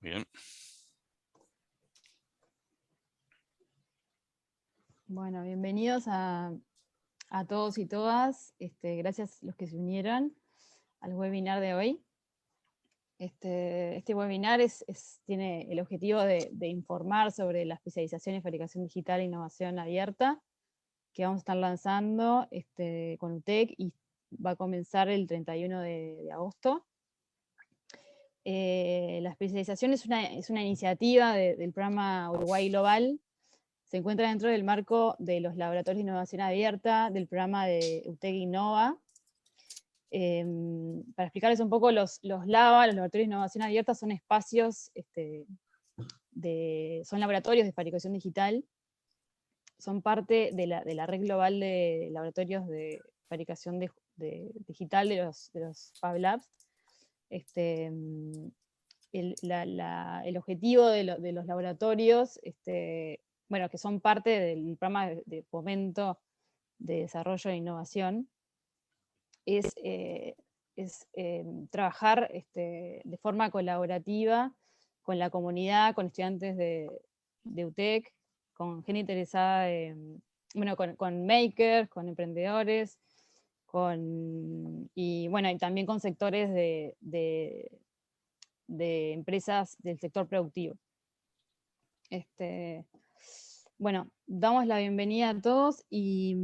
Bien. Bueno, bienvenidos a todos y todas. Gracias a los que se unieron al webinar de hoy. Este webinar tiene el objetivo de informar sobre la especialización en fabricación digital e innovación abierta que vamos a estar lanzando con UTEC y va a comenzar el 31 de agosto. La especialización es una iniciativa del programa Uruguay Global. Se encuentra dentro del marco de los laboratorios de innovación abierta del programa de UTEC Innova. Para explicarles un poco, los LAVA, los laboratorios de innovación abierta, son espacios, son laboratorios de fabricación digital, son parte de la red global de laboratorios de fabricación digital de los Fab Labs. El objetivo de los laboratorios, bueno, que son parte del programa de fomento de desarrollo e innovación, es trabajar de forma colaborativa con la comunidad, con estudiantes de UTEC, con gente interesada, bueno, con makers, con emprendedores, y también con sectores de empresas del sector productivo. Bueno, damos la bienvenida a todos y,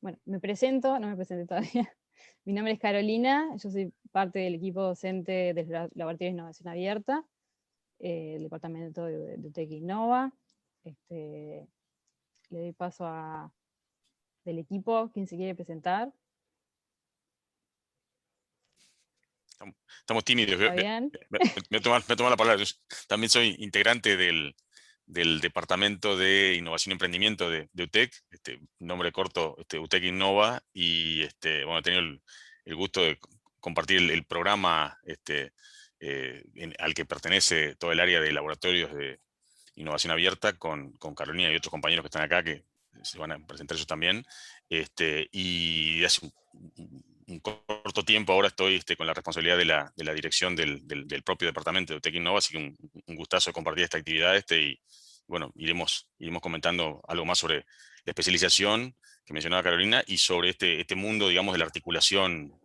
bueno, me presento, no me presenté todavía. Mi nombre es Carolina, yo soy parte del equipo docente del Laboratorio de Innovación Abierta, el departamento de UTEC Innova. Le doy paso del equipo, ¿quién se quiere presentar? Estamos tímidos. ¿Está bien? Me tomo la palabra. Yo también soy integrante del Departamento de Innovación y Emprendimiento de UTEC, nombre corto, UTEC Innova, y bueno, he tenido el gusto de compartir el programa al que pertenece todo el área de laboratorios de innovación abierta con Carolina y otros compañeros que están acá, que se van a presentar ellos también. Y hace un corto tiempo ahora estoy con la responsabilidad de la dirección del propio departamento de UTEC Innova, así que un gustazo de compartir esta actividad y bueno, iremos comentando algo más sobre la especialización que mencionaba Carolina y sobre este mundo, digamos, de la articulación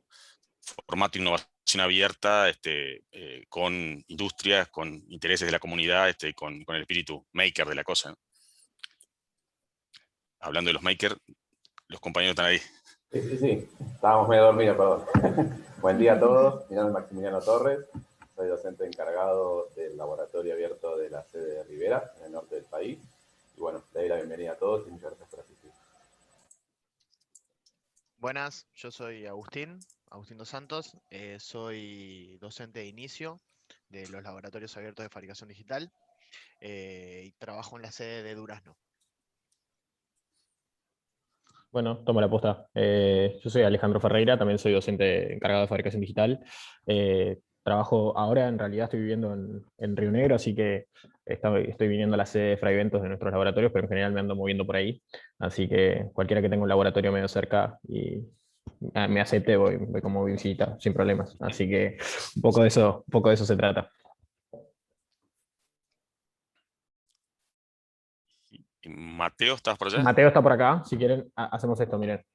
formato innovación abierta con industrias, con intereses de la comunidad, con el espíritu maker de la cosa, ¿no? Hablando de los makers, los compañeros están ahí. Sí. Estábamos medio dormidos, perdón. Buen día a todos. Mi nombre es Maximiliano Torres. Soy docente encargado del laboratorio abierto de la sede de Rivera, en el norte del país. Y bueno, le doy la bienvenida a todos y muchas gracias por asistir. Buenas, yo soy Agustín dos Santos. Soy docente de inicio de los laboratorios abiertos de fabricación digital y trabajo en la sede de Durazno. Bueno, tomo la posta. Yo soy Alejandro Ferreira, también soy docente encargado de fabricación digital. Trabajo ahora, en realidad estoy viviendo en Río Negro, así que estoy viniendo a la sede de Fraiventos de nuestros laboratorios, pero en general me ando moviendo por ahí. Así que cualquiera que tenga un laboratorio medio cerca y me acepte, voy como visita, sin problemas. Así que un poco de eso se trata. Mateo, ¿estás por allá? Mateo está por acá, si quieren, hacemos esto, miren.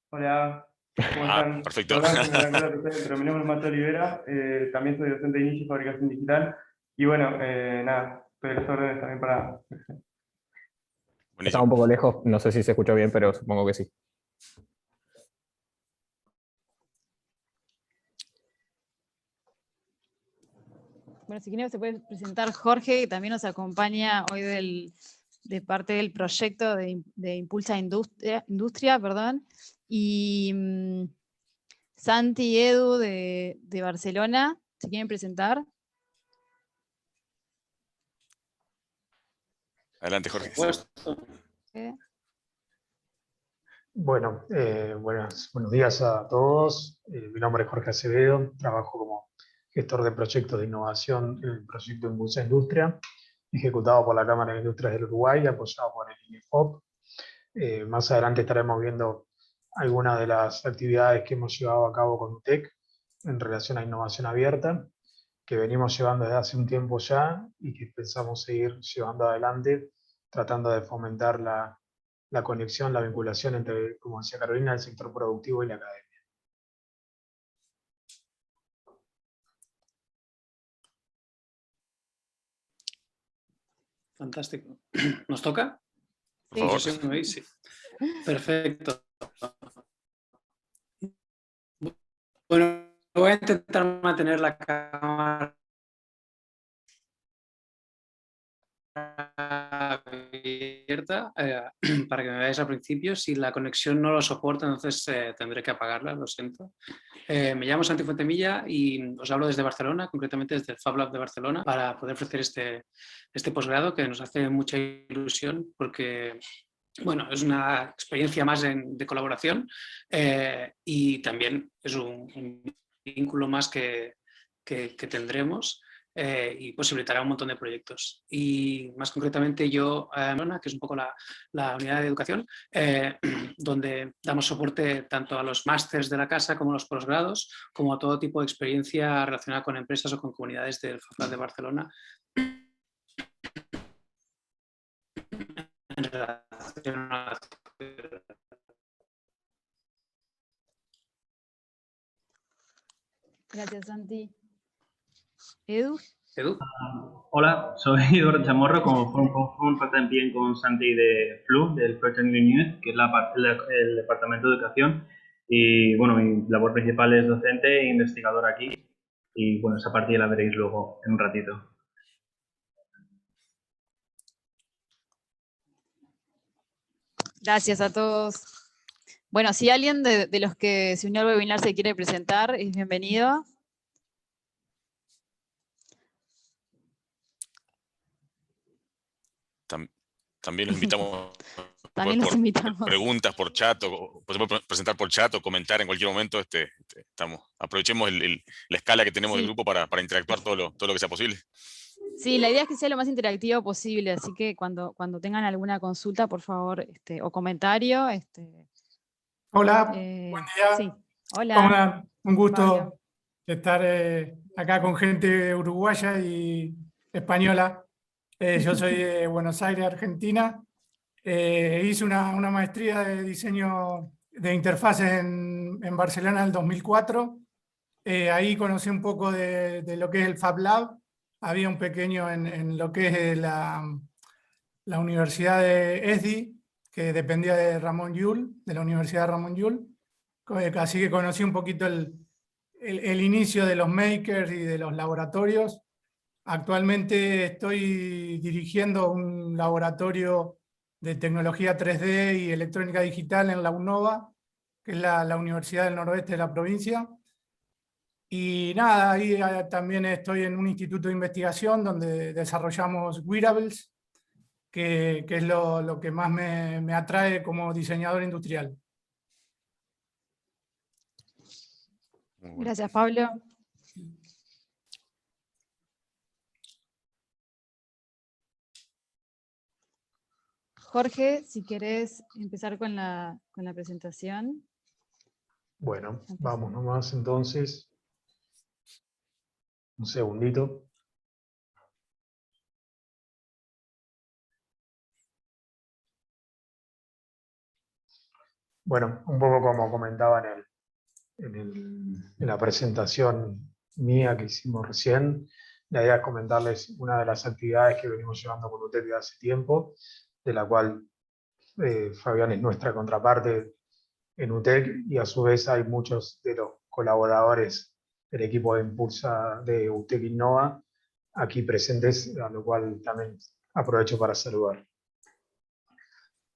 Hola, ¿cómo están? Perfecto. Pero mi nombre es Mateo Olivera, también soy docente de inicio y fabricación digital. Y bueno, nada, estoy a las órdenes también para... Estaba un poco lejos, no sé si se escuchó bien, pero supongo que sí. Bueno, si quieren se puede presentar Jorge, que también nos acompaña hoy de parte del proyecto de Impulsa Industria, perdón, y Santi y Edu de Barcelona, ¿se quieren presentar? Adelante, Jorge. Bueno, buenos días a todos. Mi nombre es Jorge Acevedo, trabajo como gestor de proyectos de innovación en el proyecto Impulsa Industria, ejecutado por la Cámara de Industrias del Uruguay, apoyado por el INEFOP. Más adelante estaremos viendo algunas de las actividades que hemos llevado a cabo con UTEC en relación a innovación abierta. que venimos llevando desde hace un tiempo ya y que pensamos seguir llevando adelante, tratando de fomentar la conexión, la vinculación entre, como decía Carolina, el sector productivo y la academia. Fantástico. ¿Nos toca? Por favor. Sí, ¿me oís? Sí. Perfecto. Bueno, voy a intentar mantener la cámara abierta para que me veáis al principio. Si la conexión no lo soporta, entonces tendré que apagarla, lo siento. Me llamo Santi Fuentemilla y os hablo desde Barcelona, concretamente desde el Fab Lab de Barcelona, para poder ofrecer este posgrado que nos hace mucha ilusión porque, bueno, es una experiencia más de colaboración y también es un vínculo más que tendremos y posibilitará un montón de proyectos. Y más concretamente yo, que es un poco la unidad de educación, donde damos soporte tanto a los másters de la casa como a los posgrados, como a todo tipo de experiencia relacionada con empresas o con comunidades del Fab Lab de Barcelona. En relación a Gracias, Santi. Edu. Edu. Hola, soy Eduardo Chamorro, como formo parte también con Santi de FLU, del Project Unit, que es el departamento de educación. Y bueno, mi labor principal es docente e investigador aquí. Y bueno, esa parte ya la veréis luego en un ratito. Gracias a todos. Bueno, si alguien de los que se unió al webinar se quiere presentar, es bienvenido. También los invitamos, También los invitamos. Preguntas por chat, o podemos presentar por chat o comentar en cualquier momento. Aprovechemos la escala que tenemos Sí. del grupo para interactuar todo lo que sea posible. Sí, la idea es que sea lo más interactivo posible, así que cuando tengan alguna consulta, por favor, o comentario. Hola, buen día. Sí. Hola. ¿Cómo andan? Un gusto Pablo. estar acá con gente uruguaya y española. Yo soy de Buenos Aires, Argentina. Hice una maestría de diseño de interfaces en Barcelona en el 2004. Ahí conocí un poco de lo que es el Fab Lab. Había un pequeño en lo que es la Universidad de ESDI, que dependía de Ramon Llull, de la Universidad de Ramon Llull. Así que conocí un poquito el inicio de los makers y de los laboratorios. Actualmente estoy dirigiendo un laboratorio de tecnología 3D y electrónica digital en la UNOVA, que es la Universidad del Noroeste de la provincia. Y nada, ahí también estoy en un instituto de investigación donde desarrollamos wearables, que es lo que más me atrae como diseñador industrial. Gracias, Pablo. Jorge, si querés empezar con la presentación. Bueno, vamos nomás entonces. Un segundito. Bueno, un poco como comentaba en la presentación mía que hicimos recién, la idea es comentarles una de las actividades que venimos llevando con UTEC desde hace tiempo, de la cual Fabián es nuestra contraparte en UTEC y a su vez hay muchos de los colaboradores del equipo de Impulsa de UTEC Innova aquí presentes, a lo cual también aprovecho para saludar.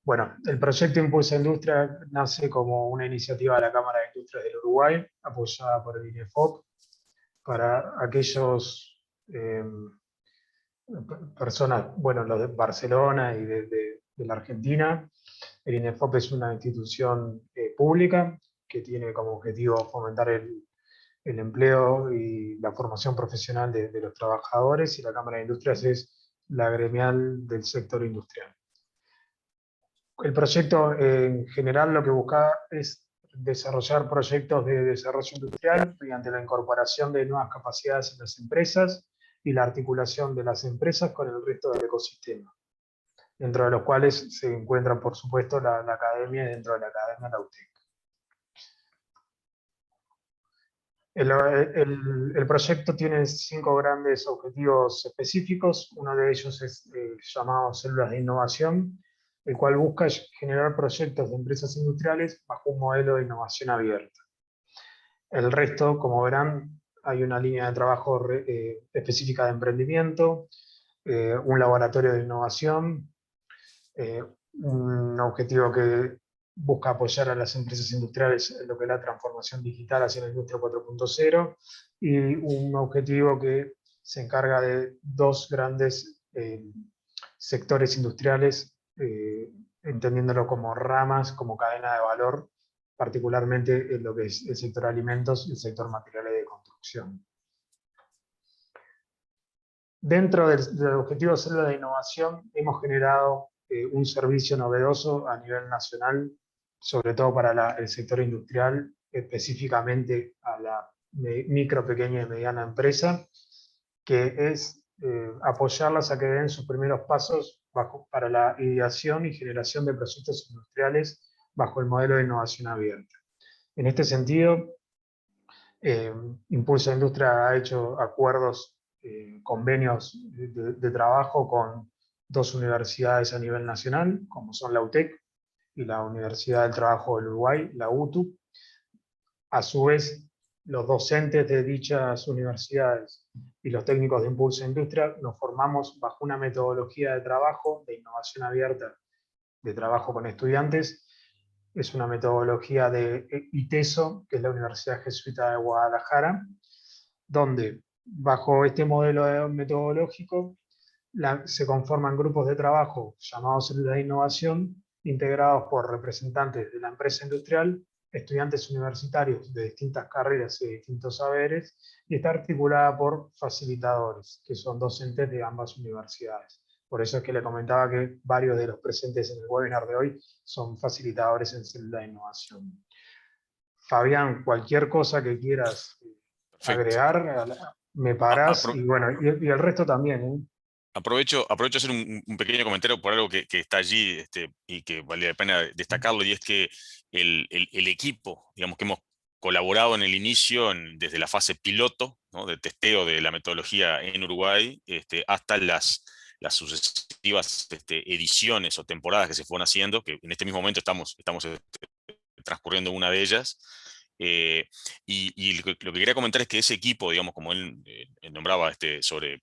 Bueno, el proyecto Impulsa Industria nace como una iniciativa de la Cámara de Industrias del Uruguay, apoyada por el INEFOP, para aquellos personas, bueno, los de Barcelona y de la Argentina. El INEFOP es una institución pública que tiene como objetivo fomentar el empleo y la formación profesional de los trabajadores, y la Cámara de Industrias es la gremial del sector industrial. El proyecto en general lo que busca es desarrollar proyectos de desarrollo industrial mediante la incorporación de nuevas capacidades en las empresas y la articulación de las empresas con el resto del ecosistema, dentro de los cuales se encuentra, por supuesto, la academia, y dentro de la academia la UTEC. El proyecto tiene 5 grandes objetivos específicos. Uno de ellos es llamado Células de Innovación, el cual busca generar proyectos de empresas industriales bajo un modelo de innovación abierta. El resto, como verán, hay una línea de trabajo específica de emprendimiento, un laboratorio de innovación, un objetivo que busca apoyar a las empresas industriales en lo que es la transformación digital hacia la industria 4.0, y un objetivo que se encarga de 2 grandes sectores industriales, entendiéndolo como ramas, como cadena de valor, particularmente en lo que es el sector alimentos y el sector materiales de construcción. Dentro del objetivo de Célula de Innovación hemos generado un servicio novedoso a nivel nacional, sobre todo para el sector industrial, específicamente a la micro, pequeña y mediana empresa, que es apoyarlas a que den sus primeros pasos para la ideación y generación de proyectos industriales bajo el modelo de innovación abierta. En este sentido, Impulsa Industria ha hecho acuerdos, convenios de trabajo con 2 universidades a nivel nacional, como son la UTEC y la Universidad del Trabajo del Uruguay, la UTU. A su vez, los docentes de dichas universidades y los técnicos de Impulsa Industria nos formamos bajo una metodología de trabajo de innovación abierta, de trabajo con estudiantes. Es una metodología de ITESO, que es la Universidad Jesuita de Guadalajara, donde bajo este modelo metodológico se conforman grupos de trabajo llamados células de innovación, integrados por representantes de la empresa industrial, estudiantes universitarios de distintas carreras y de distintos saberes, y está articulada por facilitadores, que son docentes de ambas universidades. Por eso es que le comentaba que varios de los presentes en el webinar de hoy son facilitadores en célula de innovación. Fabián, cualquier cosa que quieras agregar, me parás, y bueno, y el resto también, ¿eh? Aprovecho a hacer un pequeño comentario por algo que está allí y que vale la pena destacarlo, y es que el equipo, digamos, que hemos colaborado en el inicio, desde la fase piloto, ¿no?, de testeo de la metodología en Uruguay, hasta las sucesivas ediciones o temporadas que se fueron haciendo, que en este mismo momento estamos transcurriendo una de ellas. Y lo que quería comentar es que ese equipo, digamos, como él nombraba sobre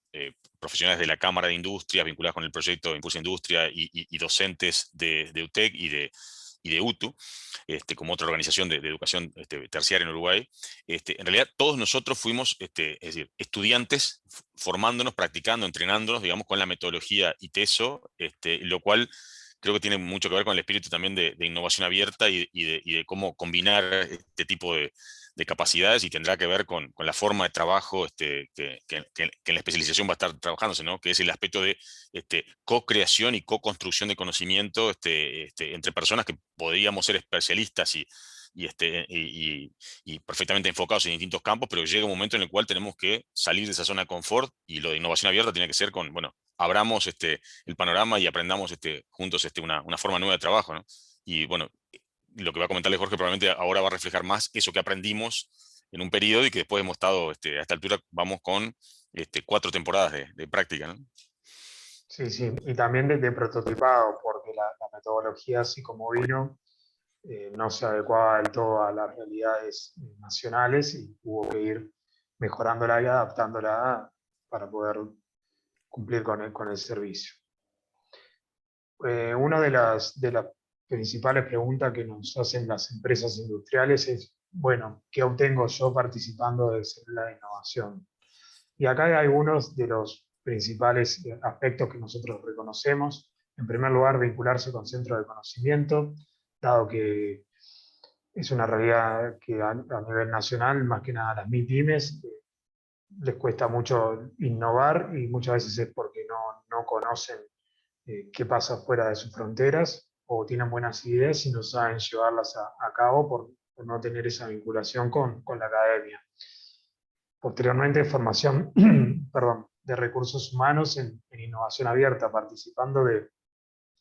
profesionales de la Cámara de Industrias vinculados con el proyecto Impulsa Industria y docentes de UTEC y de UTU, como otra organización de educación terciaria en Uruguay, en realidad todos nosotros fuimos es decir, estudiantes formándonos, practicando, entrenándonos, digamos, con la metodología ITESO, lo cual creo que tiene mucho que ver con el espíritu también de innovación abierta y de cómo combinar este tipo de capacidades, y tendrá que ver con la forma de trabajo que en la especialización va a estar trabajándose, ¿no?, que es el aspecto de co-creación y co-construcción de conocimiento entre personas que podríamos ser especialistas y perfectamente enfocados en distintos campos, pero llega un momento en el cual tenemos que salir de esa zona de confort, y lo de innovación abierta tiene que ser con, bueno, abramos el panorama y aprendamos juntos una forma nueva de trabajo, ¿no? Y bueno, lo que va a comentarle Jorge probablemente ahora va a reflejar más eso que aprendimos en un periodo, y que después hemos estado, a esta altura vamos con 4 temporadas de práctica, ¿no? Sí, sí, y también de prototipado, porque la metodología, así como vino, no se adecuaba del todo a las realidades nacionales, y hubo que ir mejorándola y adaptándola para poder cumplir con el servicio. Una de las principales preguntas que nos hacen las empresas industriales es, bueno, ¿qué obtengo yo participando de célula de innovación? Y acá hay algunos de los principales aspectos que nosotros reconocemos. En primer lugar, vincularse con centros de conocimiento, dado que es una realidad que a nivel nacional, más que nada a las MIPYMES, les cuesta mucho innovar, y muchas veces es porque no conocen qué pasa fuera de sus fronteras, o tienen buenas ideas y no saben llevarlas a cabo no tener esa vinculación con la academia. Posteriormente, formación perdón, de recursos humanos en innovación abierta, participando de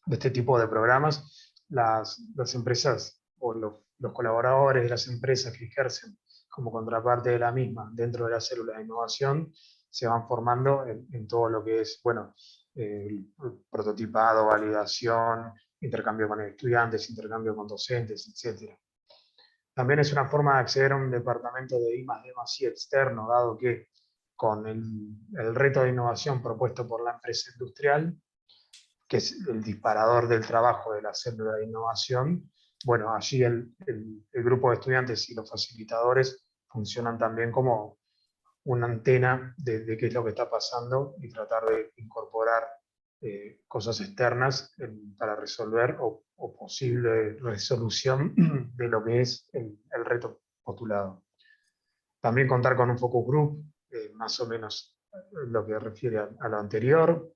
este tipo de programas. Las empresas o los colaboradores de las empresas que ejercen como contraparte de la misma dentro de la célula de innovación se van formando en todo lo que es, bueno, el prototipado, validación, intercambio con estudiantes, intercambio con docentes, etc. También es una forma de acceder a un departamento de I+D+I externo, dado que con el reto de innovación propuesto por la empresa industrial, que es el disparador del trabajo de la célula de innovación, bueno, allí el grupo de estudiantes y los facilitadores funcionan también como una antena de qué es lo que está pasando y tratar de incorporar cosas externas para resolver o posible resolución de lo que es el reto postulado. También contar con un focus group, más o menos lo que refiere a lo anterior.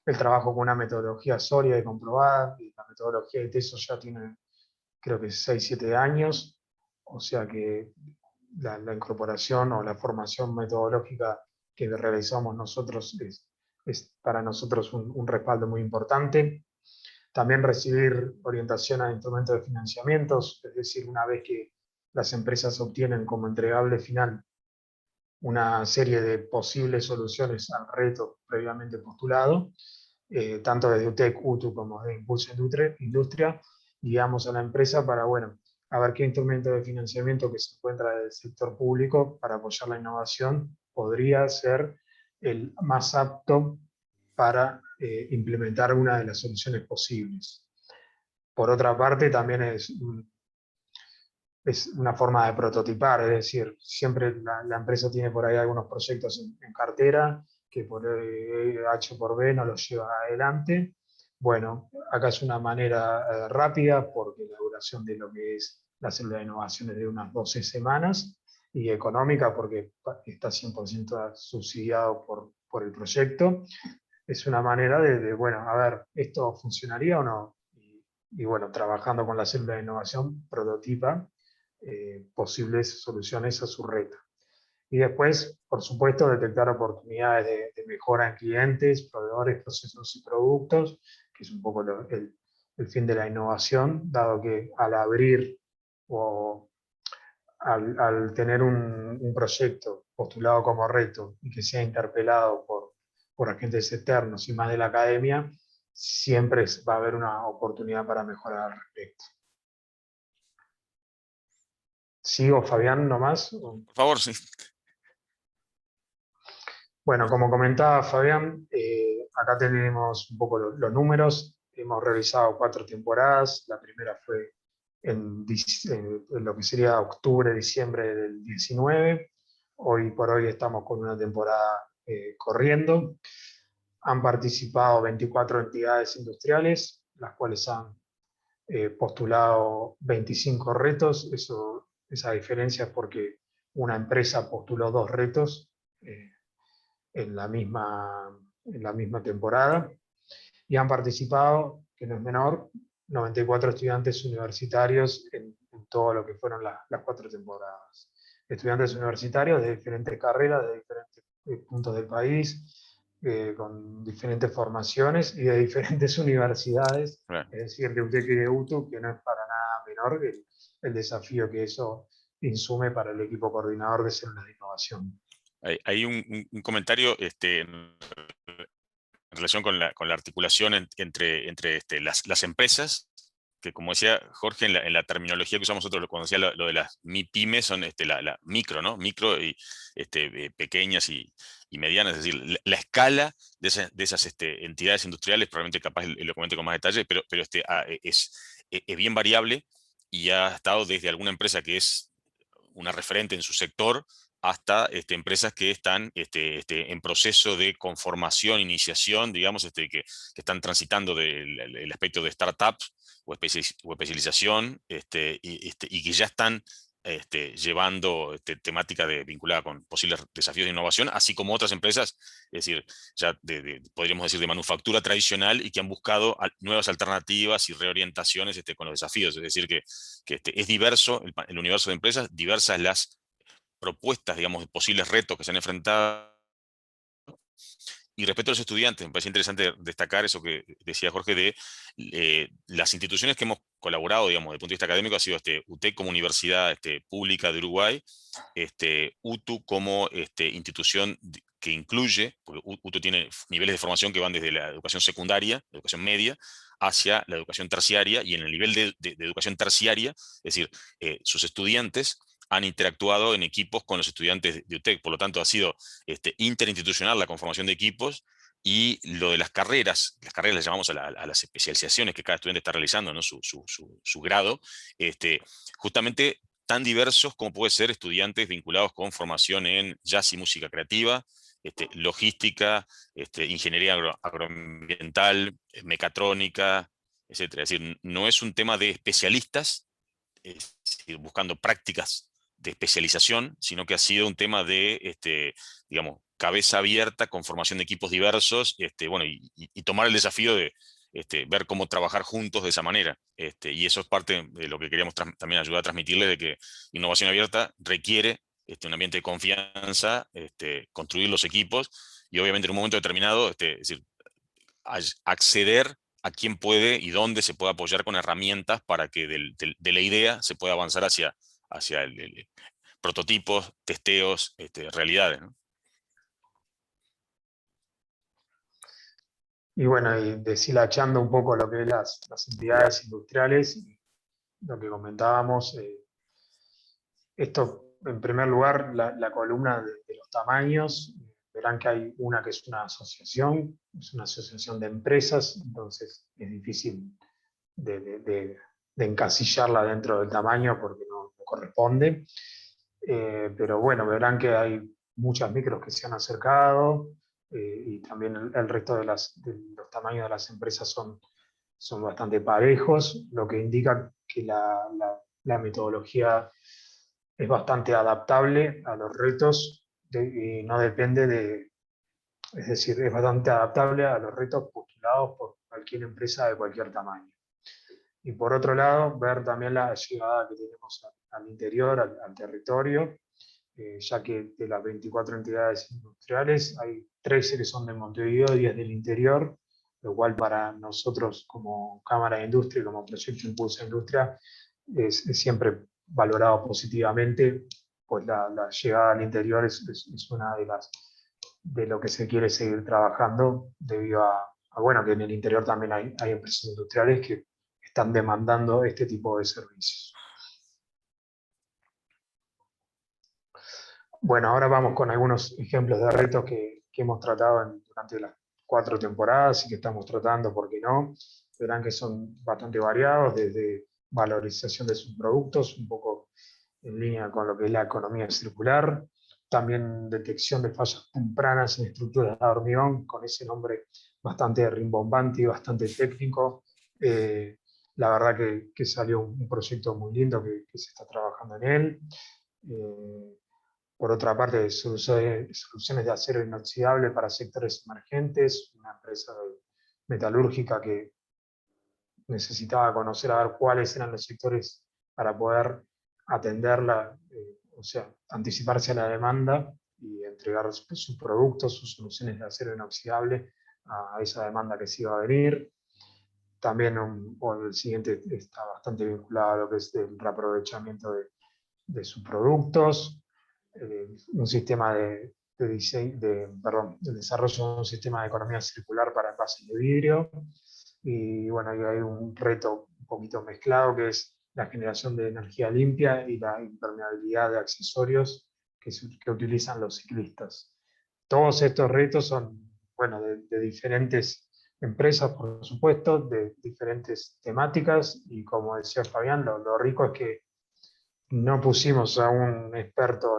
El trabajo con una metodología sólida y comprobada. Y la metodología de TESO ya tiene, creo que 6-7 años, o sea que la incorporación o la formación metodológica que realizamos nosotros es para nosotros un respaldo muy importante. También recibir orientación a instrumentos de financiamientos, es decir, una vez que las empresas obtienen como entregable final una serie de posibles soluciones al reto previamente postulado, tanto desde UTEC, UTU como de Impulso Industria, guiamos a la empresa para, bueno, a ver qué instrumento de financiamiento que se encuentra del sector público para apoyar la innovación podría ser el más apto para implementar una de las soluciones posibles. Por otra parte, también es una forma de prototipar, es decir, siempre la empresa tiene por ahí algunos proyectos en cartera que por H por B no los lleva adelante. Bueno, acá es una manera rápida porque la duración de lo que es la célula de innovación es de unas 12 semanas y económica porque está 100% subsidiado por el proyecto. Es una manera de, bueno, a ver, ¿esto funcionaría o no? Y bueno, trabajando con la célula de innovación, prototipa posibles soluciones a su reto. Y después, por supuesto, detectar oportunidades de mejora en clientes, proveedores, procesos y productos, que es un poco el fin de la innovación, dado que al abrir o al tener un proyecto postulado como reto y que sea interpelado por agentes externos y más de la academia, siempre va a haber una oportunidad para mejorar al respecto. ¿Sigo, Fabián, nomás? Por favor, sí. Bueno, como comentaba Fabián, acá tenemos un poco los números. Hemos realizado 4 temporadas. La primera fue en lo que sería octubre, diciembre del 19. Hoy por hoy estamos con una temporada corriendo. Han participado 24 entidades industriales, las cuales han postulado 25 retos. Esa diferencia es porque una empresa postuló 2 retos en la misma temporada, y han participado, que no es menor, 94 estudiantes universitarios en todo lo que fueron las 4 temporadas. Estudiantes universitarios de diferentes carreras, de diferentes puntos del país, con diferentes formaciones y de diferentes universidades, Claro. es decir, de UTEC y de UTU, que no es para nada menor el desafío que eso insume para el equipo coordinador de células de innovación. Hay un comentario en relación con la articulación entre las empresas, que como decía Jorge, en la terminología que usamos nosotros cuando decía lo de las MIPYMES, son la micro, ¿no? Micro y pequeñas y medianas, es decir, la escala de esas entidades industriales, probablemente capaz lo comente con más detalle, pero es bien variable y ha estado desde alguna empresa que es una referente en su sector hasta empresas que están en proceso de conformación, iniciación, digamos, que están transitando del aspecto de startups o especialización, y que ya están llevando temática vinculada con posibles desafíos de innovación, así como otras empresas, es decir, ya podríamos decir de manufactura tradicional y que han buscado nuevas alternativas y reorientaciones con los desafíos. Es decir, que es diverso el universo de empresas, diversas las propuestas, digamos, de posibles retos que se han enfrentado. Y respecto a los estudiantes, me parece interesante destacar eso que decía Jorge de las instituciones que hemos colaborado, digamos, desde el punto de vista académico, ha sido UTEC como universidad pública de Uruguay, UTU como institución que incluye, porque UTU tiene niveles de formación que van desde la educación secundaria, la educación media, hacia la educación terciaria, y en el nivel de educación terciaria, es decir, sus estudiantes han interactuado en equipos con los estudiantes de UTEC, por lo tanto ha sido interinstitucional la conformación de equipos, y lo de las carreras las llamamos a las especializaciones que cada estudiante está realizando, ¿no? su grado, justamente tan diversos como puede ser estudiantes vinculados con formación en jazz y música creativa, logística, ingeniería agroambiental, mecatrónica, etc. Es decir, no es un tema de especialistas, es decir, buscando prácticas de especialización, sino que ha sido un tema de, digamos, cabeza abierta con formación de equipos diversos, bueno, y tomar el desafío de ver cómo trabajar juntos de esa manera. Y eso es parte de lo que queríamos también ayudar a transmitirles, de que innovación abierta requiere un ambiente de confianza, construir los equipos, y obviamente en un momento determinado, es decir, acceder a quién puede y dónde se puede apoyar con herramientas para que de la idea se pueda avanzar hacia prototipos, testeos, realidades, ¿no? Y bueno, y deshilachando un poco lo que es las entidades industriales, lo que comentábamos, esto en primer lugar, la columna de los tamaños, verán que hay una que es una asociación de empresas, entonces es difícil de encasillarla dentro del tamaño porque no corresponde. Pero bueno, verán que hay muchas micros que se han acercado, y también el resto de los tamaños de las empresas son bastante parejos, lo que indica que la metodología es bastante adaptable a los retos y no depende es decir, es bastante adaptable a los retos postulados por cualquier empresa de cualquier tamaño. Y por otro lado, ver también la llegada que tenemos al interior, al territorio, ya que de las 24 entidades industriales hay 13 que son de Montevideo y 10 del interior, lo cual para nosotros como Cámara de Industria y como Proyecto Impulsa Industria es siempre valorado positivamente, pues la llegada al interior es una de lo que se quiere seguir trabajando, debido a bueno, que en el interior también hay empresas industriales que están demandando este tipo de servicios. Bueno, ahora vamos con algunos ejemplos de retos que hemos tratado durante las 4 temporadas y que estamos tratando, ¿por qué no? Verán que son bastante variados, desde valorización de sus productos, un poco en línea con lo que es la economía circular, también detección de fallas tempranas en estructuras de hormigón, con ese nombre bastante rimbombante y bastante técnico. La verdad que salió un proyecto muy lindo que se está trabajando en él. Por otra parte, soluciones de acero inoxidable para sectores emergentes, una empresa metalúrgica que necesitaba conocer a ver cuáles eran los sectores para poder atenderla, o sea, anticiparse a la demanda y entregar sus productos, sus soluciones de acero inoxidable a esa demanda que se iba a venir. También el siguiente está bastante vinculado a lo que es el reaprovechamiento de sus productos, un sistema de desarrollo de un sistema de economía circular para envases de vidrio. Y bueno, hay un reto un poquito mezclado, que es la generación de energía limpia y la impermeabilidad de accesorios que utilizan los ciclistas. Todos estos retos son, bueno, de diferentes empresas, por supuesto, de diferentes temáticas, y como decía Fabián, lo rico es que no pusimos a un experto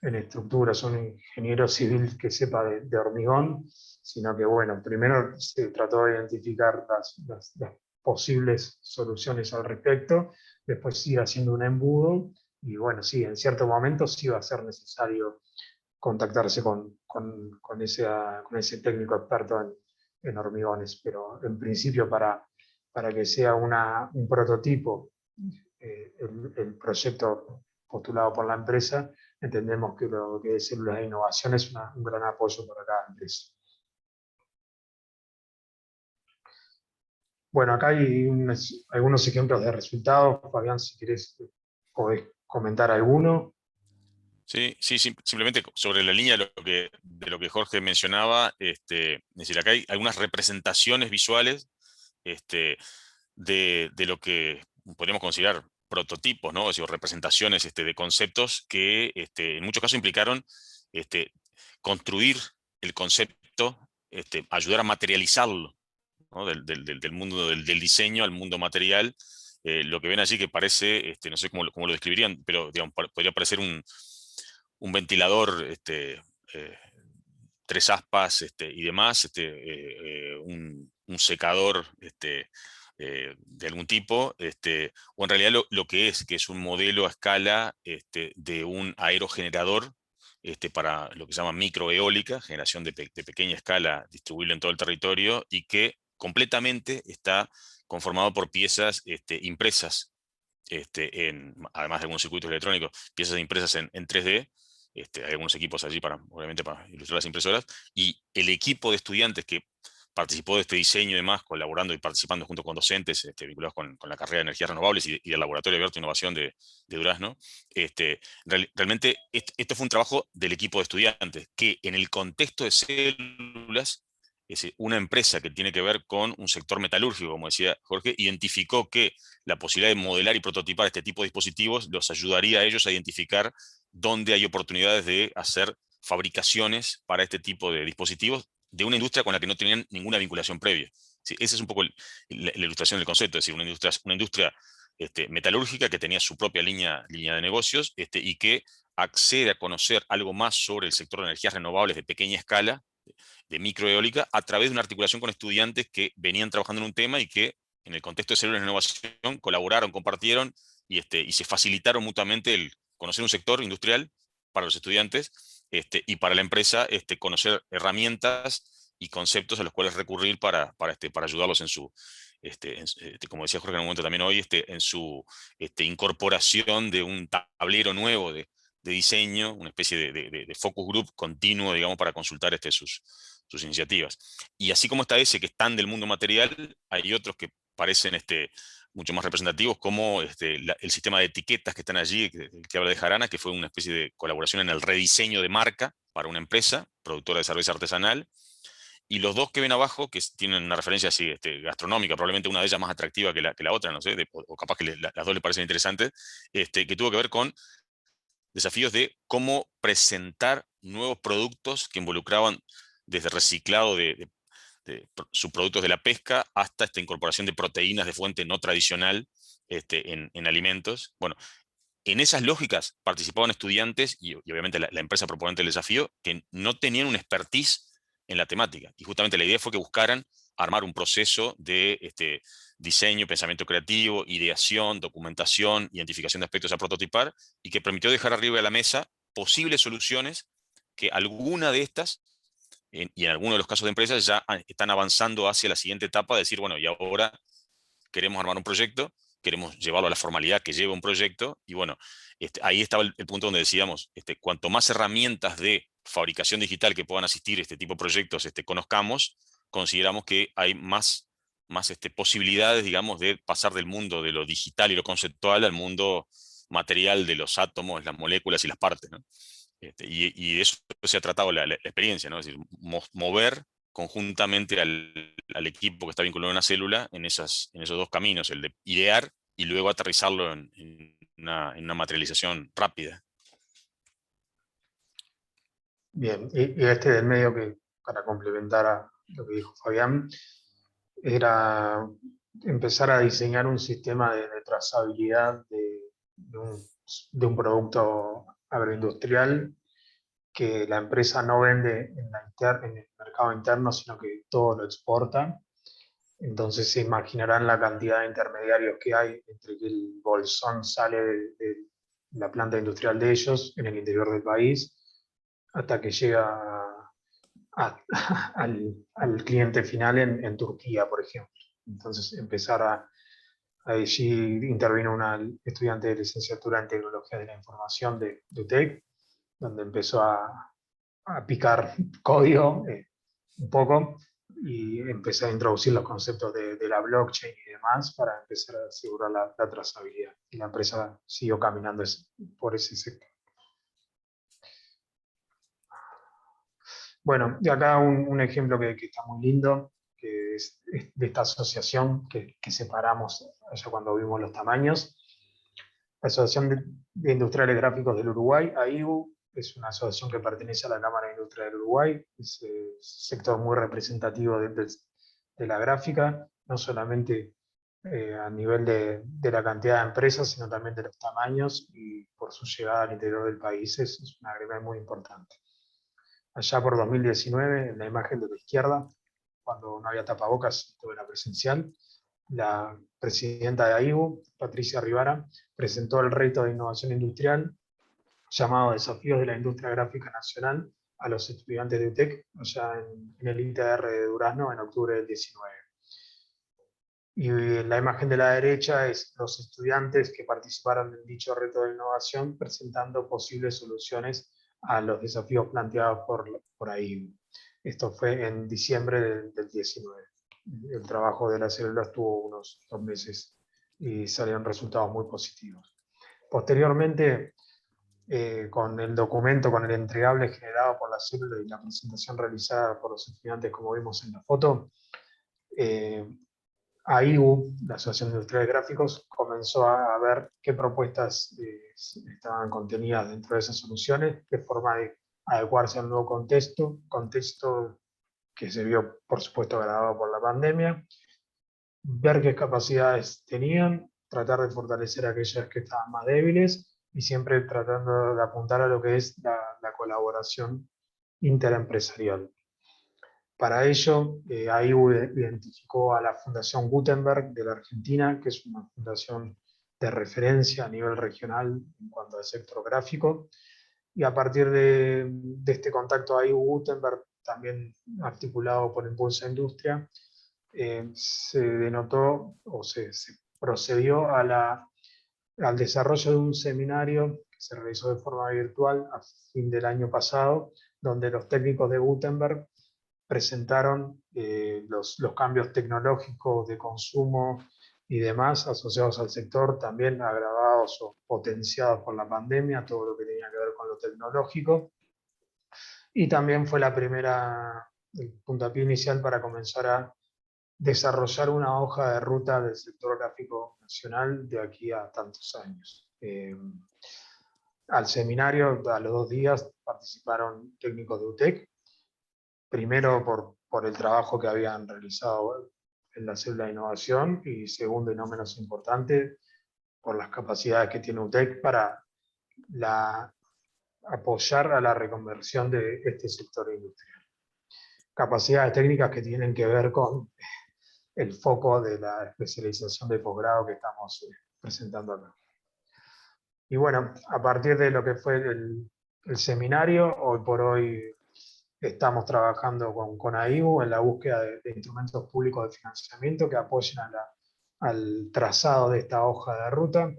en estructuras, un ingeniero civil que sepa de hormigón, sino que, bueno, primero se trató de identificar las posibles soluciones al respecto, después ir haciendo un embudo Y bueno, sí, en cierto momento sí va a ser necesario contactarse con ese técnico experto en hormigones, pero en principio para que sea un prototipo, el proyecto postulado por la empresa, entendemos que lo que es células de innovación es un gran apoyo para cada empresa. Bueno, acá hay algunos ejemplos de resultados. Fabián, si querés, podés comentar alguno. Sí, simplemente sobre la línea de lo que Jorge mencionaba, es decir, acá hay algunas representaciones visuales de lo que podríamos considerar prototipos, ¿no? O sea, representaciones de conceptos que en muchos casos implicaron este, construir el concepto, ayudar a materializarlo, ¿no? Del mundo del diseño al mundo material. Lo que ven allí que parece, no sé cómo lo describirían, pero digamos, podría parecer un ventilador, eh, tres aspas y demás, un secador de algún tipo, o en realidad lo que es un modelo a escala de un aerogenerador para lo que se llama microeólica, generación de pequeña escala distribuible en todo el territorio y que completamente está conformado por piezas impresas, además de algunos circuitos electrónicos, piezas impresas en 3D. Hay algunos equipos allí obviamente para ilustrar las impresoras, y el equipo de estudiantes que participó de este diseño y demás, colaborando y participando junto con docentes vinculados con la carrera de energías renovables y del Laboratorio Abierto de Innovación de Durazno. Realmente esto fue un trabajo del equipo de estudiantes, que en el contexto de células, es una empresa que tiene que ver con un sector metalúrgico, como decía Jorge, identificó que la posibilidad de modelar y prototipar este tipo de dispositivos los ayudaría a ellos a identificar dónde hay oportunidades de hacer fabricaciones para este tipo de dispositivos de una industria con la que no tenían ninguna vinculación previa. ¿Sí? Esa es un poco la ilustración del concepto, es decir, una industria metalúrgica que tenía su propia línea de negocios y que accede a conocer algo más sobre el sector de energías renovables de pequeña escala, de microeólica, a través de una articulación con estudiantes que venían trabajando en un tema y que en el contexto de células de innovación colaboraron, compartieron y se facilitaron mutuamente el conocer un sector industrial para los estudiantes y para la empresa conocer herramientas y conceptos a los cuales recurrir para ayudarlos en su, como decía Jorge en un momento también hoy, en su incorporación de un tablero nuevo de diseño, una especie de focus group continuo, digamos, para consultar sus iniciativas. Y así como está ese que están del mundo material, hay otros que parecen mucho más representativos, como el sistema de etiquetas que están allí, que habla de Jarana, que fue una especie de colaboración en el rediseño de marca para una empresa productora de cerveza artesanal. Y los dos que ven abajo, que tienen una referencia así, gastronómica, probablemente una de ellas más atractiva que la otra, no sé, o capaz que las dos le parecen interesantes, que tuvo que ver con desafíos de cómo presentar nuevos productos que involucraban desde reciclado de subproductos de la pesca hasta esta incorporación de proteínas de fuente no tradicional en alimentos. Bueno, en esas lógicas participaban estudiantes y obviamente la empresa proponente del desafío que no tenían un expertise en la temática. Y justamente la idea fue que buscaran armar un proceso de diseño, pensamiento creativo, ideación, documentación, identificación de aspectos a prototipar, y que permitió dejar arriba de la mesa posibles soluciones que alguna de estas, y en algunos de los casos de empresas, ya están avanzando hacia la siguiente etapa de decir, bueno, y ahora queremos armar un proyecto, queremos llevarlo a la formalidad que lleva un proyecto, y bueno, ahí estaba el punto donde decíamos, cuanto más herramientas de fabricación digital que puedan asistir a este tipo de proyectos conozcamos, consideramos que hay más posibilidades, digamos, de pasar del mundo de lo digital y lo conceptual al mundo material de los átomos, las moléculas y las partes, ¿no? Y de eso se ha tratado la experiencia, ¿no? Es decir, mover conjuntamente al equipo que está vinculado a una célula en esos dos caminos, el de idear y luego aterrizarlo en una materialización rápida. Bien, y este del medio, que para complementar a lo que dijo Fabián, era empezar a diseñar un sistema de trazabilidad de un producto agroindustrial que la empresa no vende en el mercado interno, sino que todo lo exporta. Entonces se imaginarán la cantidad de intermediarios que hay entre que el bolsón sale la planta industrial de ellos en el interior del país, hasta que llega al cliente final en Turquía, por ejemplo. Entonces allí intervino una estudiante de licenciatura en tecnología de la información de UTEC, donde empezó a picar código un poco y empecé a introducir los conceptos de la blockchain y demás para empezar a asegurar la trazabilidad. Y la empresa siguió caminando por ese sector. Bueno, y acá un ejemplo que está muy lindo, que es de esta asociación que separamos allá cuando vimos los tamaños. La Asociación de Industriales Gráficos del Uruguay, AIGU, es una asociación que pertenece a la Cámara de Industria del Uruguay, es un sector muy representativo de la gráfica, no solamente a nivel de la cantidad de empresas, sino también de los tamaños, y por su llegada al interior del país es una gremia muy importante. Allá por 2019, en la imagen de la izquierda, cuando no había tapabocas, esto era presencial, la presidenta de AIGU, Patricia Rivara, presentó el reto de innovación industrial llamado Desafíos de la Industria Gráfica Nacional a los estudiantes de UTEC, allá en el ITR de Durazno, en octubre del 19. Y la imagen de la derecha es los estudiantes que participaron en dicho reto de innovación presentando posibles soluciones a los desafíos planteados por AIGU. Esto fue en diciembre del 19. El trabajo de la célula estuvo unos 2 meses y salieron resultados muy positivos. Posteriormente, con el documento, con el entregable generado por la célula y la presentación realizada por los estudiantes, como vimos en la foto, AIGU, la Asociación Industrial de Gráficos, comenzó a ver qué propuestas estaban contenidas dentro de esas soluciones, de forma de adecuarse al nuevo contexto que se vio, por supuesto, agravado por la pandemia, ver qué capacidades tenían, tratar de fortalecer aquellas que estaban más débiles y siempre tratando de apuntar a lo que es la colaboración interempresarial. Para ello, AIGU identificó a la Fundación Gutenberg de la Argentina, que es una fundación de referencia a nivel regional en cuanto al sector gráfico, y a partir de este contacto AIGU Gutenberg, también articulado por Impulsa Industria, se denotó o se procedió al desarrollo de un seminario que se realizó de forma virtual a fin del año pasado, donde los técnicos de Gutenberg presentaron los cambios tecnológicos de consumo y demás asociados al sector, también agravados o potenciados por la pandemia, todo lo que tenía que ver con lo tecnológico. Y también fue el puntapié inicial para comenzar a desarrollar una hoja de ruta del sector gráfico nacional de aquí a tantos años. Al seminario, a los 2 días, participaron técnicos de UTEC, primero por el trabajo que habían realizado en la célula de innovación, y segundo y no menos importante, por las capacidades que tiene UTEC para apoyar a la reconversión de este sector industrial. Capacidades técnicas que tienen que ver con el foco de la especialización de posgrado que estamos presentando acá. Y bueno, a partir de lo que fue el seminario, hoy por hoy estamos trabajando con AIGU en la búsqueda de instrumentos públicos de financiamiento que apoyen al trazado de esta hoja de ruta,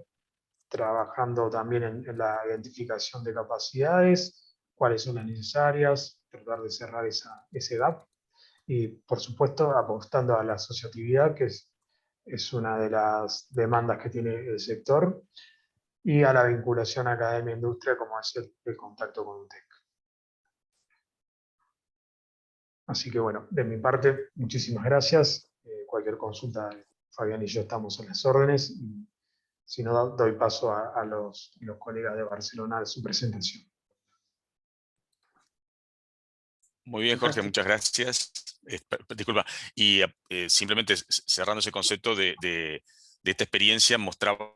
trabajando también en la identificación de capacidades, cuáles son las necesarias, tratar de cerrar ese gap, y por supuesto apostando a la asociatividad, que es una de las demandas que tiene el sector, y a la vinculación academia-industria, como es el contacto con UTEC. Así que bueno, de mi parte, muchísimas gracias. Cualquier consulta, Fabián y yo estamos a las órdenes. Y si no, doy paso a los colegas de Barcelona de su presentación. Muy bien, Jorge, muchas gracias. Disculpa, y simplemente cerrando ese concepto de esta experiencia, mostraba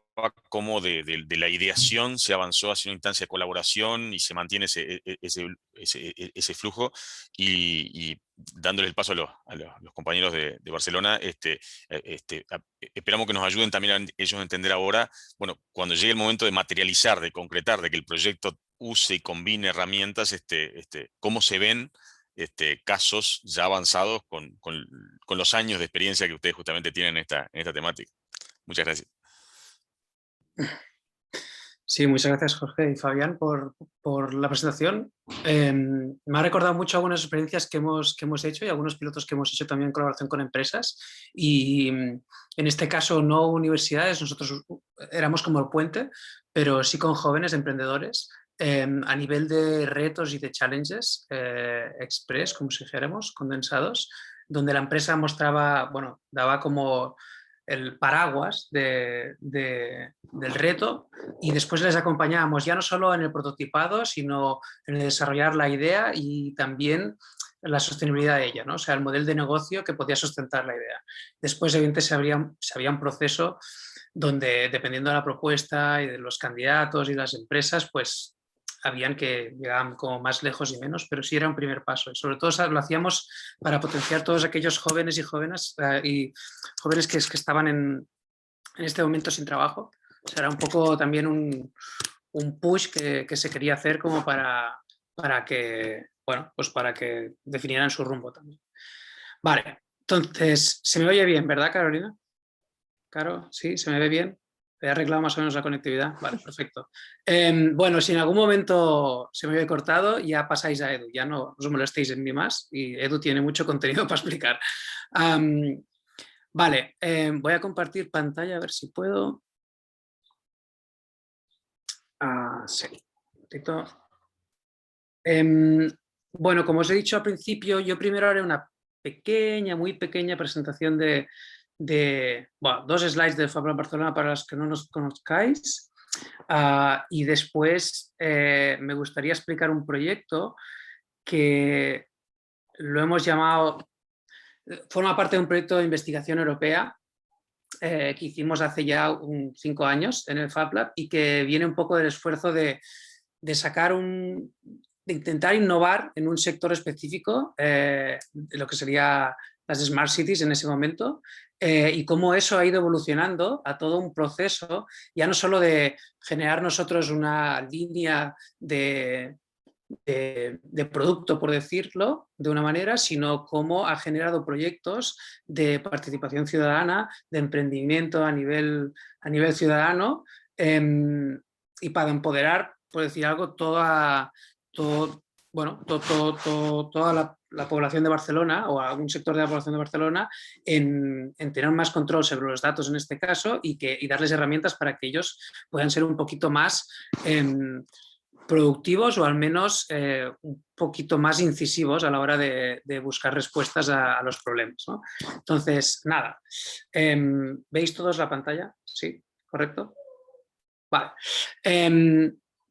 cómo de la ideación se avanzó hacia una instancia de colaboración y se mantiene ese flujo, y dándole el paso a los compañeros de Barcelona, esperamos que nos ayuden también a ellos a entender ahora, bueno, cuando llegue el momento de materializar, de concretar, de que el proyecto use y combine herramientas, cómo se ven casos ya avanzados con los años de experiencia que ustedes justamente tienen en esta temática. Muchas gracias. Sí, muchas gracias Jorge y Fabián por la presentación. Me ha recordado mucho algunas experiencias que hemos hecho y algunos pilotos que hemos hecho también en colaboración con empresas, y en este caso no universidades, nosotros éramos como el puente, pero sí con jóvenes emprendedores a nivel de retos y de challenges express, como si dijéramos, condensados, donde la empresa mostraba, bueno, daba como el paraguas del reto, y después les acompañábamos ya no solo en el prototipado, sino en el desarrollar la idea y también la sostenibilidad de ella, ¿no? O sea, el modelo de negocio que podía sustentar la idea. Después, evidentemente, se había un proceso donde, dependiendo de la propuesta y de los candidatos y las empresas, pues habían que llegaban como más lejos y menos, pero sí era un primer paso. Y sobre todo lo hacíamos para potenciar todos aquellos jóvenes y jóvenes que estaban en este momento sin trabajo. O sea, era un poco también un push que se quería hacer como para que, bueno, pues para que definieran su rumbo también. Vale, entonces, se me oye bien, ¿verdad, Carolina? Claro, sí, se me ve bien. He arreglado más o menos la conectividad. Vale, perfecto. Bueno, si en algún momento se me ve cortado, ya pasáis a Edu. Ya no os molestéis en mí más, y Edu tiene mucho contenido para explicar. Vale, voy a compartir pantalla a ver si puedo. Sí, un momentito. Bueno, como os he dicho al principio, yo primero haré una muy pequeña presentación de bueno, 2 slides de FabLab Barcelona para los que no nos conozcáis, y después me gustaría explicar un proyecto que lo hemos llamado, forma parte de un proyecto de investigación europea que hicimos hace ya 5 años en el FabLab, y que viene un poco del esfuerzo de sacar de intentar innovar en un sector específico, de lo que sería las Smart Cities en ese momento, y cómo eso ha ido evolucionando a todo un proceso, ya no solo de generar nosotros una línea de producto, por decirlo de una manera, sino cómo ha generado proyectos de participación ciudadana, de emprendimiento a nivel ciudadano, y para empoderar, por decir algo, toda la población de Barcelona, o algún sector de la población de Barcelona, en tener más control sobre los datos en este caso, y darles herramientas para que ellos puedan ser un poquito más productivos, o al menos un poquito más incisivos a la hora de buscar respuestas a los problemas, ¿no? Entonces, nada, ¿veis todos la pantalla? ¿Sí? ¿Correcto? Vale.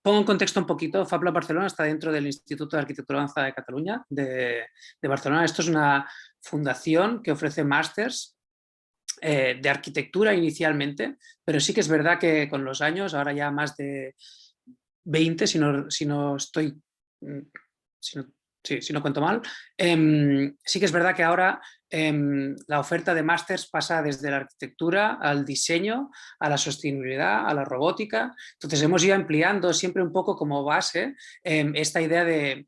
Pongo en contexto un poquito. FabLab Barcelona está dentro del Instituto de Arquitectura Avanzada de Cataluña, de Barcelona. Esto es una fundación que ofrece másters de arquitectura inicialmente, pero sí que es verdad que con los años, ahora ya más de 20, si no cuento mal, sí que es verdad que ahora la oferta de másters pasa desde la arquitectura al diseño, a la sostenibilidad, a la robótica. Entonces hemos ido ampliando siempre un poco como base esta idea de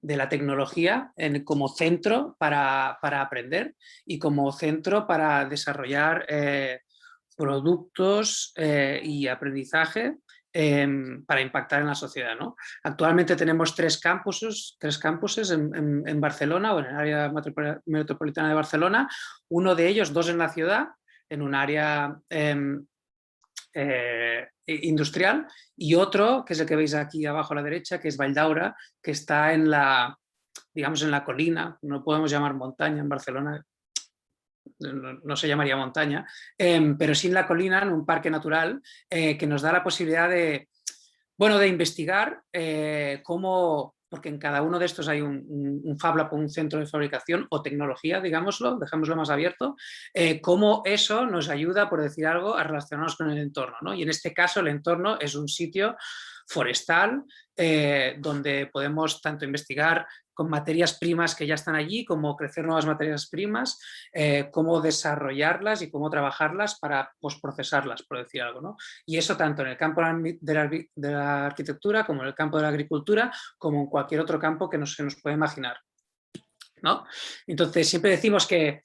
la tecnología como centro para aprender, y como centro para desarrollar productos y aprendizaje para impactar en la sociedad, ¿no? Actualmente tenemos 3 campuses en Barcelona, o en el área metropolitana de Barcelona. Uno de ellos, 2 en la ciudad, en un área industrial, y otro, que es el que veis aquí abajo a la derecha, que es Valldaura, que está en la colina. No podemos llamar montaña en Barcelona, no se llamaría montaña, pero sí en la colina, en un parque natural, que nos da la posibilidad de investigar cómo porque en cada uno de estos hay un Fab Lab o un centro de fabricación o tecnología, digámoslo, dejémoslo más abierto, cómo eso nos ayuda, por decir algo, a relacionarnos con el entorno, ¿no? Y en este caso el entorno es un sitio forestal donde podemos tanto investigar con materias primas que ya están allí, como crecer nuevas materias primas, cómo desarrollarlas y cómo trabajarlas para postprocesarlas, por decir algo, ¿no? Y eso tanto en el campo de la arquitectura, como en el campo de la agricultura, como en cualquier otro campo que se nos puede imaginar, ¿no? Entonces siempre decimos que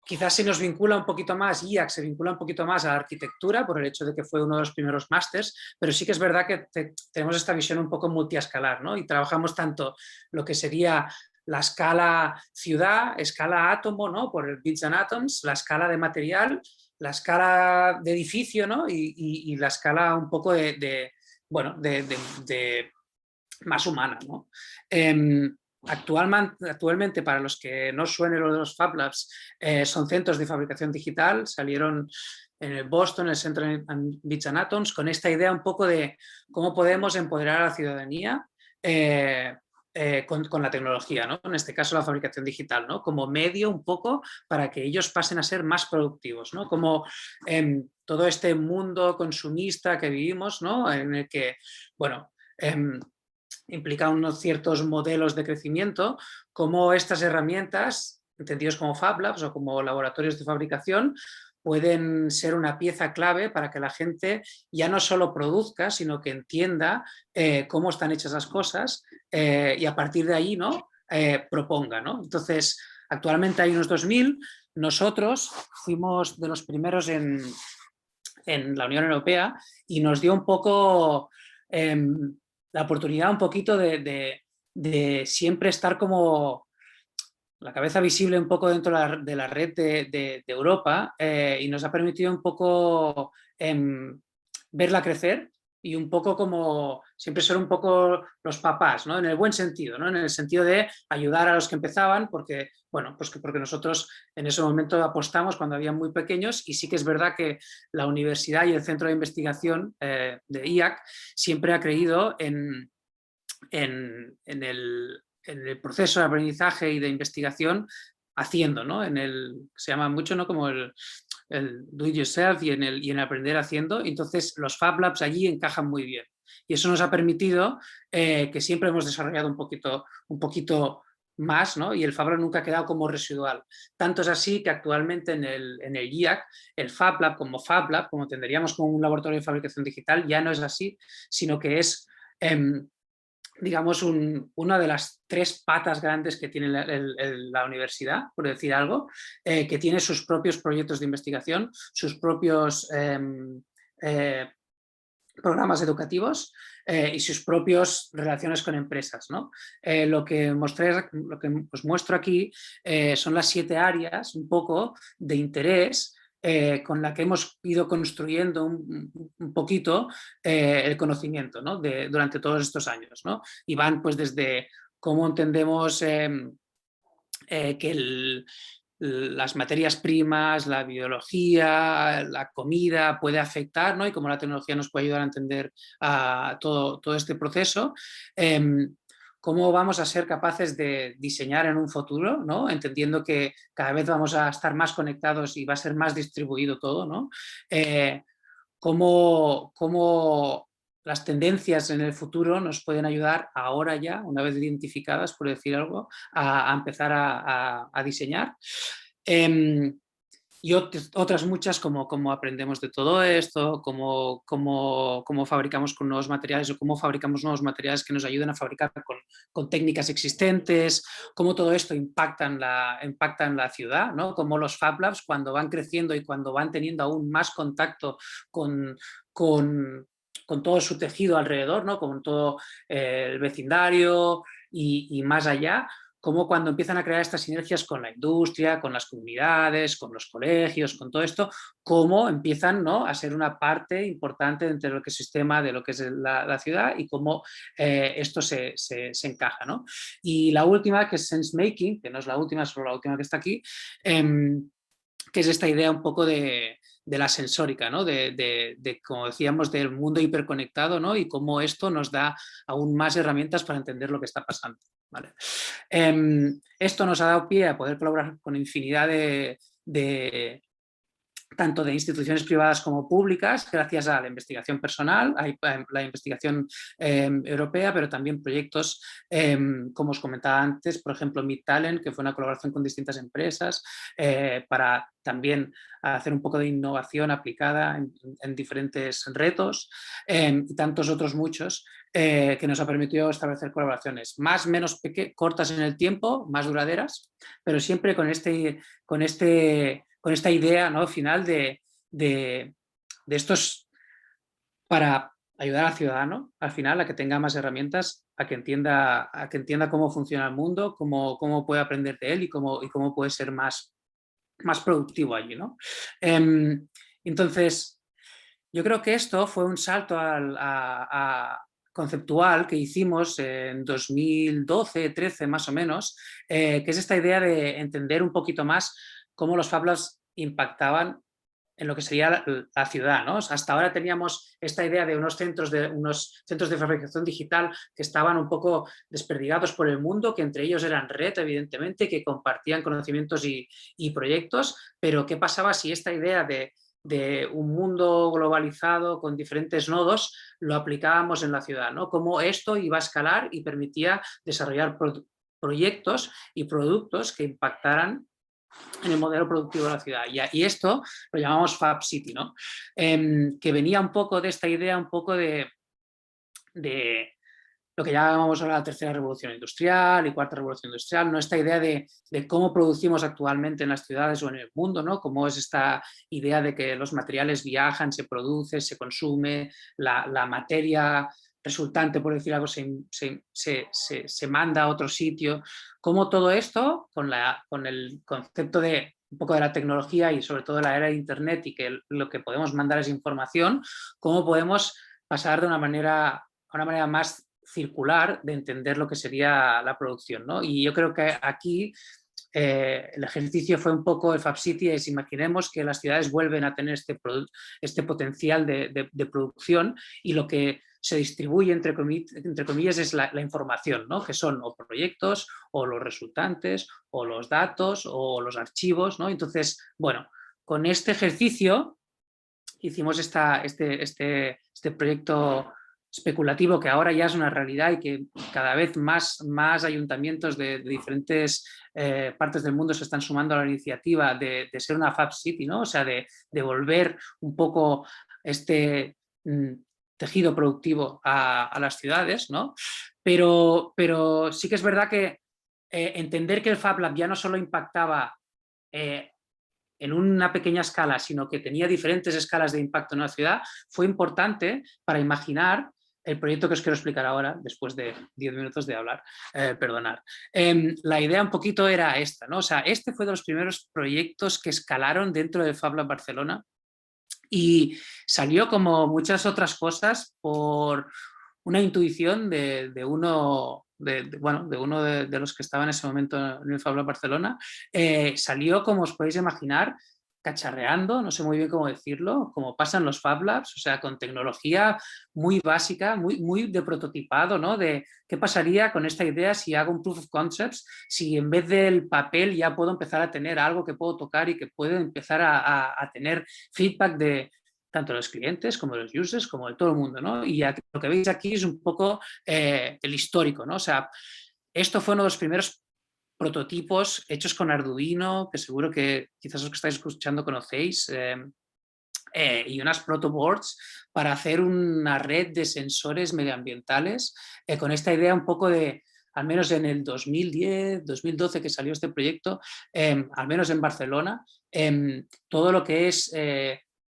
quizás se nos vincula un poquito más, IAC se vincula un poquito más a la arquitectura por el hecho de que fue uno de los primeros másters, pero sí que es verdad que tenemos esta visión un poco multiescalar, ¿no? Y trabajamos tanto lo que sería la escala ciudad, escala átomo, ¿no? Por el Bits and Atoms, la escala de material, la escala de edificio, ¿no? Y la escala un poco bueno, de más humana, ¿no? Actualmente, para los que no suene lo de los Fab Labs, son centros de fabricación digital, salieron en el Boston, el Centro Bits and Atoms, con esta idea un poco de cómo podemos empoderar a la ciudadanía con la tecnología, ¿no? En este caso la fabricación digital, ¿no? Como medio un poco para que ellos pasen a ser más productivos, ¿no? Como todo este mundo consumista que vivimos, ¿no? En el que, bueno, implica unos ciertos modelos de crecimiento, como estas herramientas, entendidos como Fab Labs o como laboratorios de fabricación, pueden ser una pieza clave para que la gente ya no solo produzca, sino que entienda cómo están hechas las cosas y a partir de ahí, ¿no? Proponga, ¿no? Entonces, actualmente hay unos 2000, nosotros fuimos de los primeros en la Unión Europea y nos dio un poco la oportunidad un poquito de siempre estar como la cabeza visible un poco dentro de la red de Europa y nos ha permitido un poco verla crecer y un poco como siempre ser un poco los papás, ¿no? En el buen sentido, ¿no? En el sentido de ayudar a los que empezaban porque, bueno, pues porque nosotros en ese momento apostamos cuando habían muy pequeños y sí que es verdad que la universidad y el centro de investigación de IAC siempre ha creído en el proceso de aprendizaje y de investigación haciendo, ¿no? Se llama mucho, ¿no? Como el do it yourself y en el aprender haciendo. Entonces los Fab Labs allí encajan muy bien. Y eso nos ha permitido que siempre hemos desarrollado un poquito más, ¿no? Y el Fab Lab nunca ha quedado como residual. Tanto es así que actualmente en el IAC, el Fab Lab, como entenderíamos como un laboratorio de fabricación digital, ya no es así, sino que es digamos, una de las 3 patas grandes que tiene la universidad, por decir algo, que tiene sus propios proyectos de investigación, sus propios programas educativos y sus propias relaciones con empresas, ¿no? Lo que os muestro aquí son las 7 áreas, un poco, de interés con la que hemos ido construyendo un poquito el conocimiento, ¿no? Durante todos estos años, ¿no? Y van pues desde cómo entendemos que las materias primas, la biología, la comida puede afectar, ¿no? Y cómo la tecnología nos puede ayudar a entender todo este proceso. Cómo vamos a ser capaces de diseñar en un futuro, ¿no? Entendiendo que cada vez vamos a estar más conectados y va a ser más distribuido todo, ¿no? Cómo las tendencias en el futuro nos pueden ayudar ahora ya, una vez identificadas, por decir algo, a empezar a diseñar. Y otras muchas como aprendemos de todo esto, cómo fabricamos con nuevos materiales o cómo fabricamos nuevos materiales que nos ayuden a fabricar con técnicas existentes, cómo todo esto impacta en la ciudad, ¿no? Cómo los Fab Labs cuando van creciendo y cuando van teniendo aún más contacto con todo su tejido alrededor, ¿no? Con todo el vecindario y más allá, como cuando empiezan a crear estas sinergias con la industria, con las comunidades, con los colegios, con todo esto, cómo empiezan, ¿no? A ser una parte importante dentro de lo que es el sistema, de lo que es la ciudad y cómo esto se encaja, ¿no? Y la última, que es Sense Making, que no es la última, solo la última que está aquí, que es esta idea un poco de la sensórica, ¿no? Como decíamos, del mundo hiperconectado, ¿no? Y cómo esto nos da aún más herramientas para entender lo que está pasando, ¿vale? Esto nos ha dado pie a poder colaborar con infinidad tanto de instituciones privadas como públicas, gracias a la investigación personal, a la investigación europea, pero también proyectos, como os comentaba antes, por ejemplo, Meet Talent, que fue una colaboración con distintas empresas, para también hacer un poco de innovación aplicada en diferentes retos, y tantos otros muchos, que nos ha permitido establecer colaboraciones más menos cortas en el tiempo, más duraderas, pero siempre con esta idea, ¿no? Final de estos, para ayudar al ciudadano al final a que tenga más herramientas, a que entienda cómo funciona el mundo, cómo puede aprender de él y cómo puede ser más productivo allí, ¿no? Entonces, yo creo que esto fue un salto conceptual que hicimos en 2012-13 más o menos, que es esta idea de entender un poquito más cómo los Fab Labs impactaban en lo que sería la ciudad, ¿no? O sea, hasta ahora teníamos esta idea de unos centros de fabricación digital que estaban un poco desperdigados por el mundo, que entre ellos eran red, evidentemente, que compartían conocimientos y proyectos, pero ¿qué pasaba si esta idea de un mundo globalizado con diferentes nodos lo aplicábamos en la ciudad, ¿no? Cómo esto iba a escalar y permitía desarrollar proyectos y productos que impactaran en el modelo productivo de la ciudad. Y esto lo llamamos Fab City, ¿no? Que venía un poco de esta idea, un poco de lo que llamamos ahora la tercera revolución industrial y cuarta revolución industrial, ¿no? Esta idea de cómo producimos actualmente en las ciudades o en el mundo, ¿no? Cómo es esta idea de que los materiales viajan, se produce, se consume, la materia resultante, por decir algo, se manda a otro sitio. Cómo todo esto, con el concepto de un poco de la tecnología y sobre todo la era de Internet y que lo que podemos mandar es información, cómo podemos pasar de una manera más circular de entender lo que sería la producción, ¿no? Y yo creo que aquí el ejercicio fue un poco el Fab City, es imaginemos que las ciudades vuelven a tener este potencial de producción y lo que se distribuye entre comillas es la información, ¿no? Que son o proyectos o los resultantes o los datos o los archivos, ¿no? Entonces, bueno, con este ejercicio hicimos este proyecto especulativo que ahora ya es una realidad y que cada vez más ayuntamientos de diferentes partes del mundo se están sumando a la iniciativa de ser una Fab City, ¿no? O sea, de volver un poco este tejido productivo a las ciudades, ¿no? Pero sí que es verdad que entender que el Fab Lab ya no solo impactaba en una pequeña escala, sino que tenía diferentes escalas de impacto en una ciudad, fue importante para imaginar el proyecto que os quiero explicar ahora, después de 10 minutos de hablar, perdonad. La idea un poquito era esta, ¿no? O sea, este fue de los primeros proyectos que escalaron dentro del Fab Lab Barcelona y salió, como muchas otras cosas, por una intuición de uno de los que estaba en ese momento en el Fab Lab Barcelona. Salió, como os podéis imaginar, cacharreando, no sé muy bien cómo decirlo, como pasan los Fab Labs, o sea, con tecnología muy básica, muy de prototipado, ¿no? De qué pasaría con esta idea si hago un proof of concepts, si en vez del papel ya puedo empezar a tener algo que puedo tocar y que puedo empezar a tener feedback de tanto de los clientes como de los users, como de todo el mundo, ¿no? Y lo que veis aquí es un poco el histórico, ¿no? O sea, esto fue uno de los primeros prototipos hechos con Arduino, que seguro que quizás los que estáis escuchando conocéis, y unas protoboards para hacer una red de sensores medioambientales, con esta idea un poco de, al menos en el 2010, 2012 que salió este proyecto, al menos en Barcelona, todo lo que es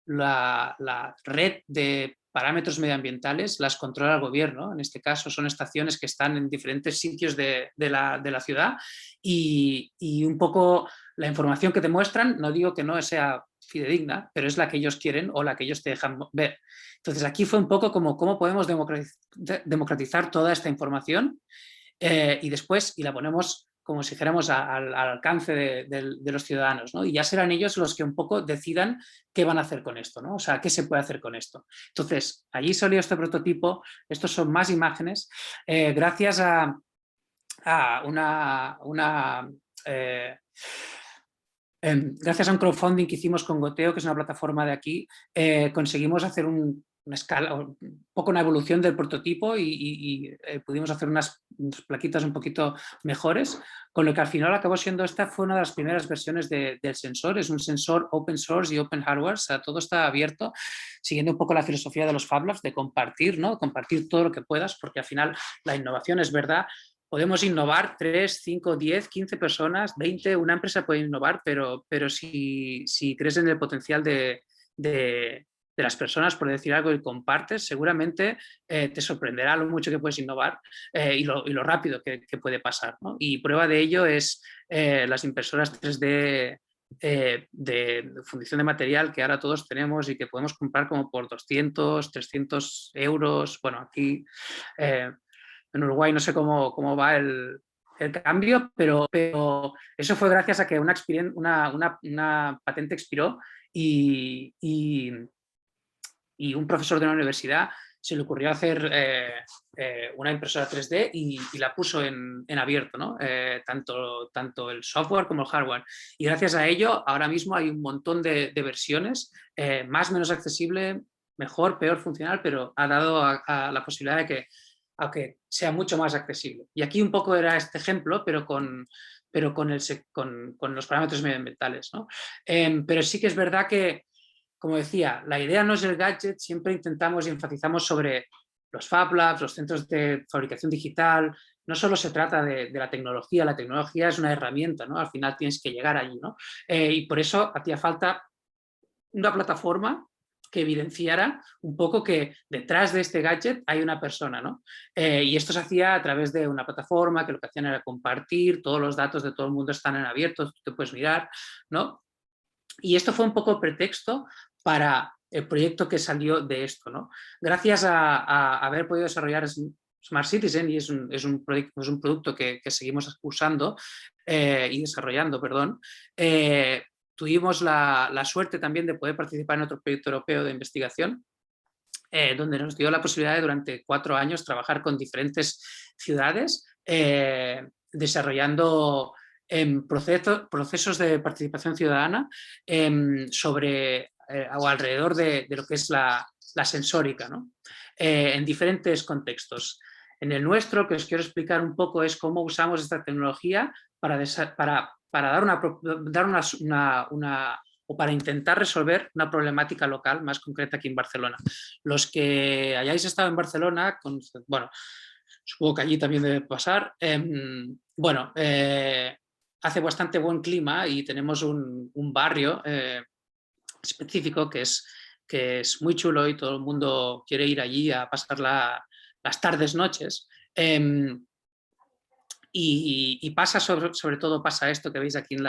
la red de parámetros medioambientales las controla el gobierno. En este caso son estaciones que están en diferentes sitios de la ciudad y un poco la información que te muestran, no digo que no sea fidedigna, pero es la que ellos quieren o la que ellos te dejan ver. Entonces aquí fue un poco como cómo podemos democratizar toda esta información y después la ponemos como si dijéramos, al alcance de los ciudadanos, ¿no? Y ya serán ellos los que un poco decidan qué van a hacer con esto, ¿no? O sea, qué se puede hacer con esto. Entonces, allí salió este prototipo, estos son más imágenes, gracias a gracias a un crowdfunding que hicimos con Goteo, que es una plataforma de aquí, conseguimos hacer una escala, un poco una evolución del prototipo y pudimos hacer unas plaquitas un poquito mejores, con lo que al final acabó siendo, esta fue una de las primeras versiones del sensor. Es un sensor open source y open hardware, o sea, todo está abierto, siguiendo un poco la filosofía de los Fab Labs de compartir, ¿no? Compartir todo lo que puedas, porque al final la innovación es verdad. Podemos innovar 3, 5, 10, 15 personas, 20, una empresa puede innovar, pero si crees en el potencial de las personas, por decir algo, y compartes, seguramente te sorprenderá lo mucho que puedes innovar y lo rápido que puede pasar, ¿no? Y prueba de ello es las impresoras 3D de fundición de material que ahora todos tenemos y que podemos comprar como por 200, 300 euros. Bueno, aquí en Uruguay no sé cómo va el cambio, pero eso fue gracias a que una patente expiró y un profesor de una universidad se le ocurrió hacer una impresora 3D y la puso en abierto, ¿no? Tanto el software como el hardware. Y gracias a ello, ahora mismo hay un montón de versiones, más o menos accesible, mejor, peor, funcional, pero ha dado a la posibilidad de que aunque sea mucho más accesible. Y aquí un poco era este ejemplo, pero con los parámetros medioambientales, ¿no? Pero sí que es verdad que, como decía, la idea no es el gadget, siempre intentamos y enfatizamos sobre los Fab Labs, los centros de fabricación digital. No solo se trata de la tecnología es una herramienta, ¿no? Al final tienes que llegar allí, ¿no? Y por eso hacía falta una plataforma que evidenciara un poco que detrás de este gadget hay una persona, ¿no? Y esto se hacía a través de una plataforma que lo que hacían era compartir, todos los datos de todo el mundo están en abierto, tú te puedes mirar, ¿no? Y esto fue un poco el pretexto para el proyecto que salió de esto, ¿no? Gracias a haber podido desarrollar Smart Citizen, y es un producto que seguimos usando y desarrollando, perdón, tuvimos la suerte también de poder participar en otro proyecto europeo de investigación, donde nos dio la posibilidad de durante 4 años trabajar con diferentes ciudades, desarrollando procesos de participación ciudadana sobre o alrededor de lo que es la sensórica, ¿no? En diferentes contextos. En el nuestro, que os quiero explicar un poco, es cómo usamos esta tecnología para para intentar resolver una problemática local más concreta aquí en Barcelona. Los que hayáis estado en Barcelona, bueno, supongo que allí también debe pasar, hace bastante buen clima y tenemos un barrio específico que es muy chulo y todo el mundo quiere ir allí a pasar las tardes, noches. Y pasa sobre todo pasa esto que veis aquí en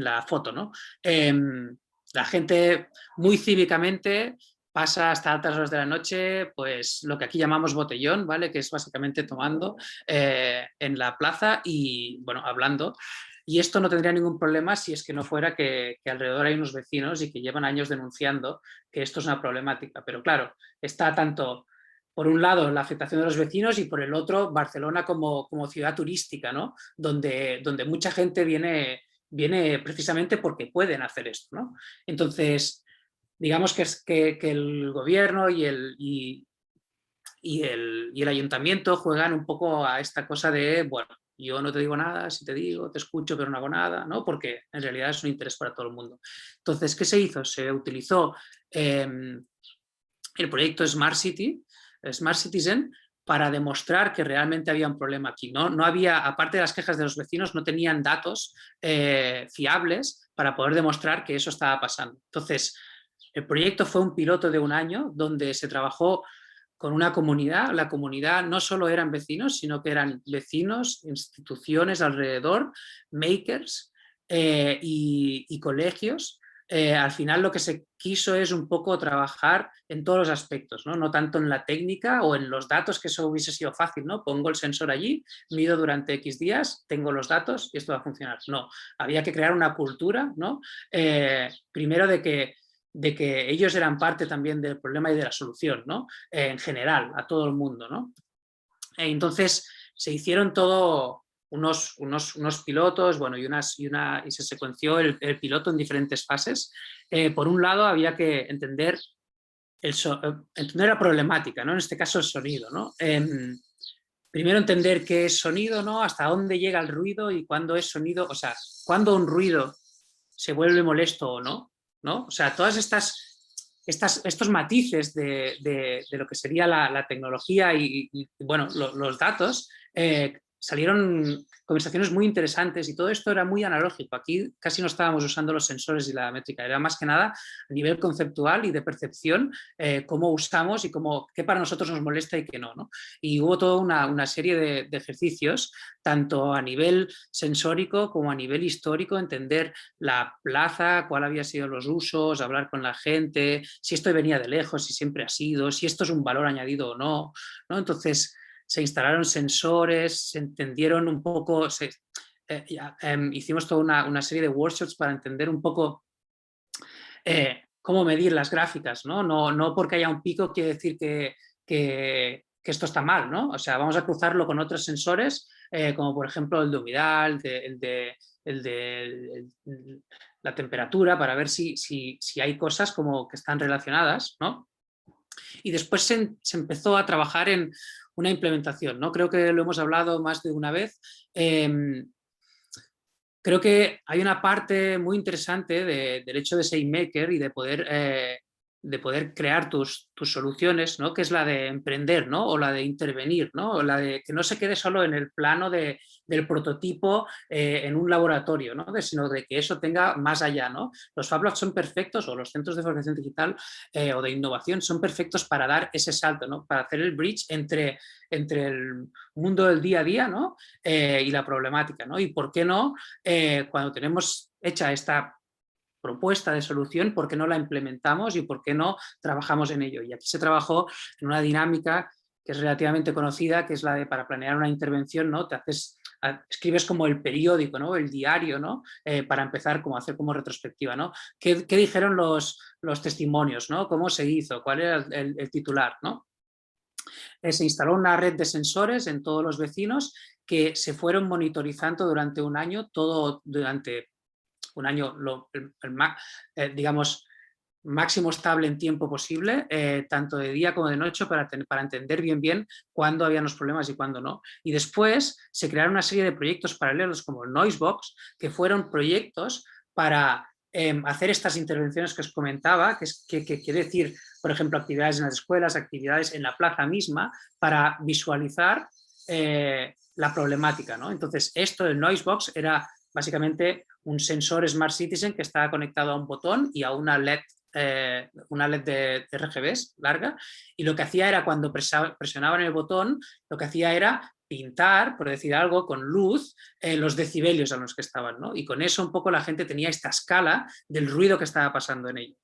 la foto, ¿no? La gente muy cívicamente pasa hasta altas horas de la noche, pues lo que aquí llamamos botellón, ¿vale? Que es básicamente tomando en la plaza y, bueno, hablando. Y esto no tendría ningún problema si es que no fuera que alrededor hay unos vecinos y que llevan años denunciando que esto es una problemática. Pero claro, está tanto, por un lado, la afectación de los vecinos y por el otro, Barcelona como ciudad turística, ¿no? Donde mucha gente viene precisamente porque pueden hacer esto, ¿no? Entonces, digamos que el gobierno y el ayuntamiento juegan un poco a esta cosa de, bueno, yo no te digo nada, si te digo, te escucho, pero no hago nada, ¿no? Porque en realidad es un interés para todo el mundo. Entonces, ¿qué se hizo? Se utilizó el proyecto Smart Citizen, para demostrar que realmente había un problema aquí. No había, aparte de las quejas de los vecinos, no tenían datos fiables para poder demostrar que eso estaba pasando. Entonces, el proyecto fue un piloto de 1 año donde se trabajó con una comunidad. La comunidad no solo eran vecinos, sino que eran vecinos, instituciones alrededor, makers y colegios, al final lo que se quiso es un poco trabajar en todos los aspectos, ¿no? No tanto en la técnica o en los datos, que eso hubiese sido fácil, ¿no? Pongo el sensor allí, mido durante X días, tengo los datos y esto va a funcionar. No, había que crear una cultura, ¿no? Primero de que ellos eran parte también del problema y de la solución, ¿no? En general, a todo el mundo, ¿no? Entonces se hicieron todo unos pilotos, bueno, y se secuenció el piloto en diferentes fases. Por un lado había que entender la problemática, ¿no? En este caso el sonido, ¿no? Primero entender qué es sonido, ¿no? Hasta dónde llega el ruido y cuándo es sonido, o sea, cuándo un ruido se vuelve molesto o no, ¿no? O sea, todas estos matices de lo que sería la tecnología y bueno, los datos, salieron conversaciones muy interesantes y todo esto era muy analógico. Aquí casi no estábamos usando los sensores y la métrica, era más que nada a nivel conceptual y de percepción, cómo usamos y qué para nosotros nos molesta y qué no, ¿no? Y hubo toda una serie de ejercicios, tanto a nivel sensórico como a nivel histórico, entender la plaza, cuál había sido los usos, hablar con la gente, si esto venía de lejos, si siempre ha sido, si esto es un valor añadido o no, ¿no? Entonces se instalaron sensores, se entendieron un poco, hicimos toda una serie de workshops para entender un poco cómo medir las gráficas, ¿no? No porque haya un pico quiere decir que esto está mal, ¿no? O sea, vamos a cruzarlo con otros sensores, como por ejemplo el de humedad, el de la temperatura, para ver si hay cosas como que están relacionadas, ¿no? Y después se empezó a trabajar en una implementación, ¿no? Creo que lo hemos hablado más de una vez. Creo que hay una parte muy interesante del hecho de SameMaker y de poder crear tus soluciones, ¿no? Que es la de emprender, ¿no? O la de intervenir, ¿no? O la de que no se quede solo en el plano del prototipo en un laboratorio, ¿no? Sino de que eso tenga más allá, ¿no? Los Fab Labs son perfectos, o los centros de fabricación digital o de innovación son perfectos para dar ese salto, ¿no? Para hacer el bridge entre el mundo del día a día, ¿no? Y la problemática, ¿no? Y por qué no, cuando tenemos hecha esta propuesta de solución, ¿por qué no la implementamos y por qué no trabajamos en ello? Y aquí se trabajó en una dinámica que es relativamente conocida, que es la de para planear una intervención, ¿no? Escribes como el periódico, ¿no? El diario, ¿no? Para empezar como a hacer como retrospectiva, ¿no? ¿Qué dijeron los testimonios, ¿no? ¿Cómo se hizo? ¿Cuál era el titular, ¿no? Se instaló una red de sensores en todos los vecinos que se fueron monitorizando durante un año, digamos, máximo estable en tiempo posible, tanto de día como de noche, para entender bien cuándo habían los problemas y cuándo no. Y después se crearon una serie de proyectos paralelos como el Noisebox, que fueron proyectos para hacer estas intervenciones que os comentaba, que quiere decir, por ejemplo, actividades en las escuelas, actividades en la plaza misma, para visualizar la problemática, ¿no? Entonces, esto del Noisebox era básicamente un sensor Smart Citizen que estaba conectado a un botón y a una LED de RGBs larga, y lo que hacía era, cuando presionaban el botón, lo que hacía era pintar, por decir algo, con luz, los decibelios a los que estaban, ¿no? Y con eso un poco la gente tenía esta escala del ruido que estaba pasando en ello.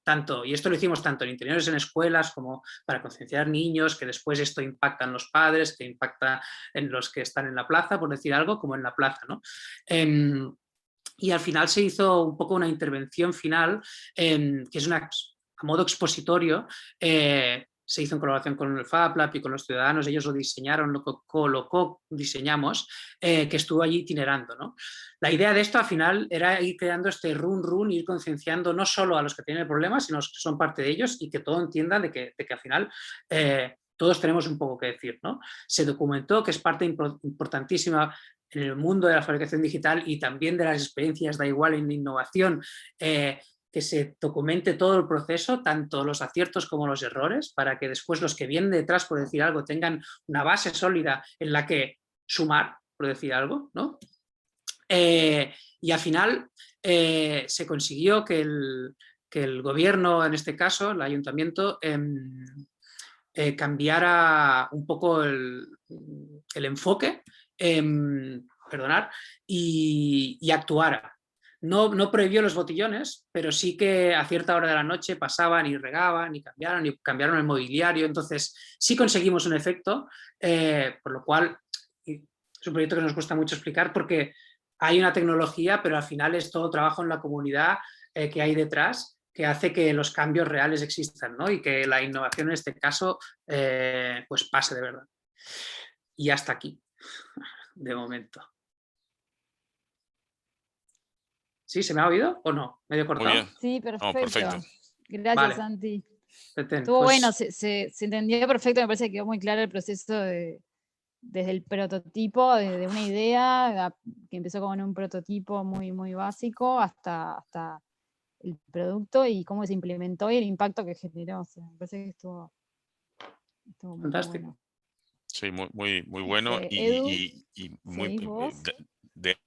Y esto lo hicimos tanto en interiores en escuelas como para concienciar niños, que después esto impacta en los padres, que impacta en los que están en la plaza, por decir algo, como en la plaza, ¿no? Y al final se hizo un poco una intervención final, que es a modo expositorio, se hizo en colaboración con el Fab Lab y con los ciudadanos, ellos lo diseñaron, lo co-diseñamos, que estuvo allí itinerando, ¿no? La idea de esto al final era ir creando este run, ir concienciando no solo a los que tienen el problema, sino a los que son parte de ellos, y que todo entiendan de que al final todos tenemos un poco que decir, ¿no? Se documentó, que es parte importantísima en el mundo de la fabricación digital y también de las experiencias, da igual, en innovación, que se documente todo el proceso, tanto los aciertos como los errores, para que después los que vienen detrás, por decir algo, tengan una base sólida en la que sumar, por decir algo, ¿no? Y al final se consiguió que el gobierno, en este caso, el ayuntamiento, cambiara un poco el enfoque, y actuara. No prohibió los botellones, pero sí que a cierta hora de la noche pasaban y regaban y cambiaron el mobiliario. Entonces sí conseguimos un efecto, por lo cual es un proyecto que nos cuesta mucho explicar porque hay una tecnología, pero al final es todo trabajo en la comunidad que hay detrás, que hace que los cambios reales existan, ¿no? Y que la innovación en este caso pues pase de verdad. Y hasta aquí, de momento. ¿Sí? ¿Se me ha oído o no? ¿Medio cortado? Muy bien. Sí, No, perfecto. perfecto. Gracias, Vale. Santi. Petén, Estuvo pues, bueno, se entendió perfecto, me parece que quedó muy claro el proceso desde el prototipo, de una idea que empezó como en un prototipo muy, muy básico hasta el producto y cómo se implementó y el impacto que generó. O sea, me parece que estuvo muy fantástico. bueno. Sí, muy bueno. Edu, Y muy, ¿seguís vos?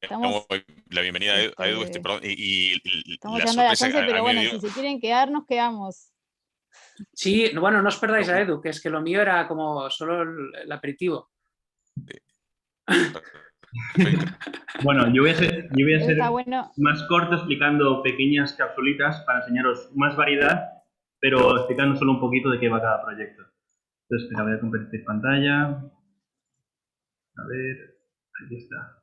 damos la bienvenida a Edu. Perdón, Estamos la llegando a las sorpresa 11, pero a mí bueno, me dio. si se quieren quedar, nos quedamos. Sí, bueno, no os perdáis a Edu, que es que lo mío era como solo el aperitivo. Perfecto. Bueno, yo voy a ser Está bueno. más corto explicando pequeñas capsulitas para enseñaros más variedad, pero explicando solo un poquito de qué va cada proyecto. Entonces, espera, voy a compartir pantalla. A ver, aquí está.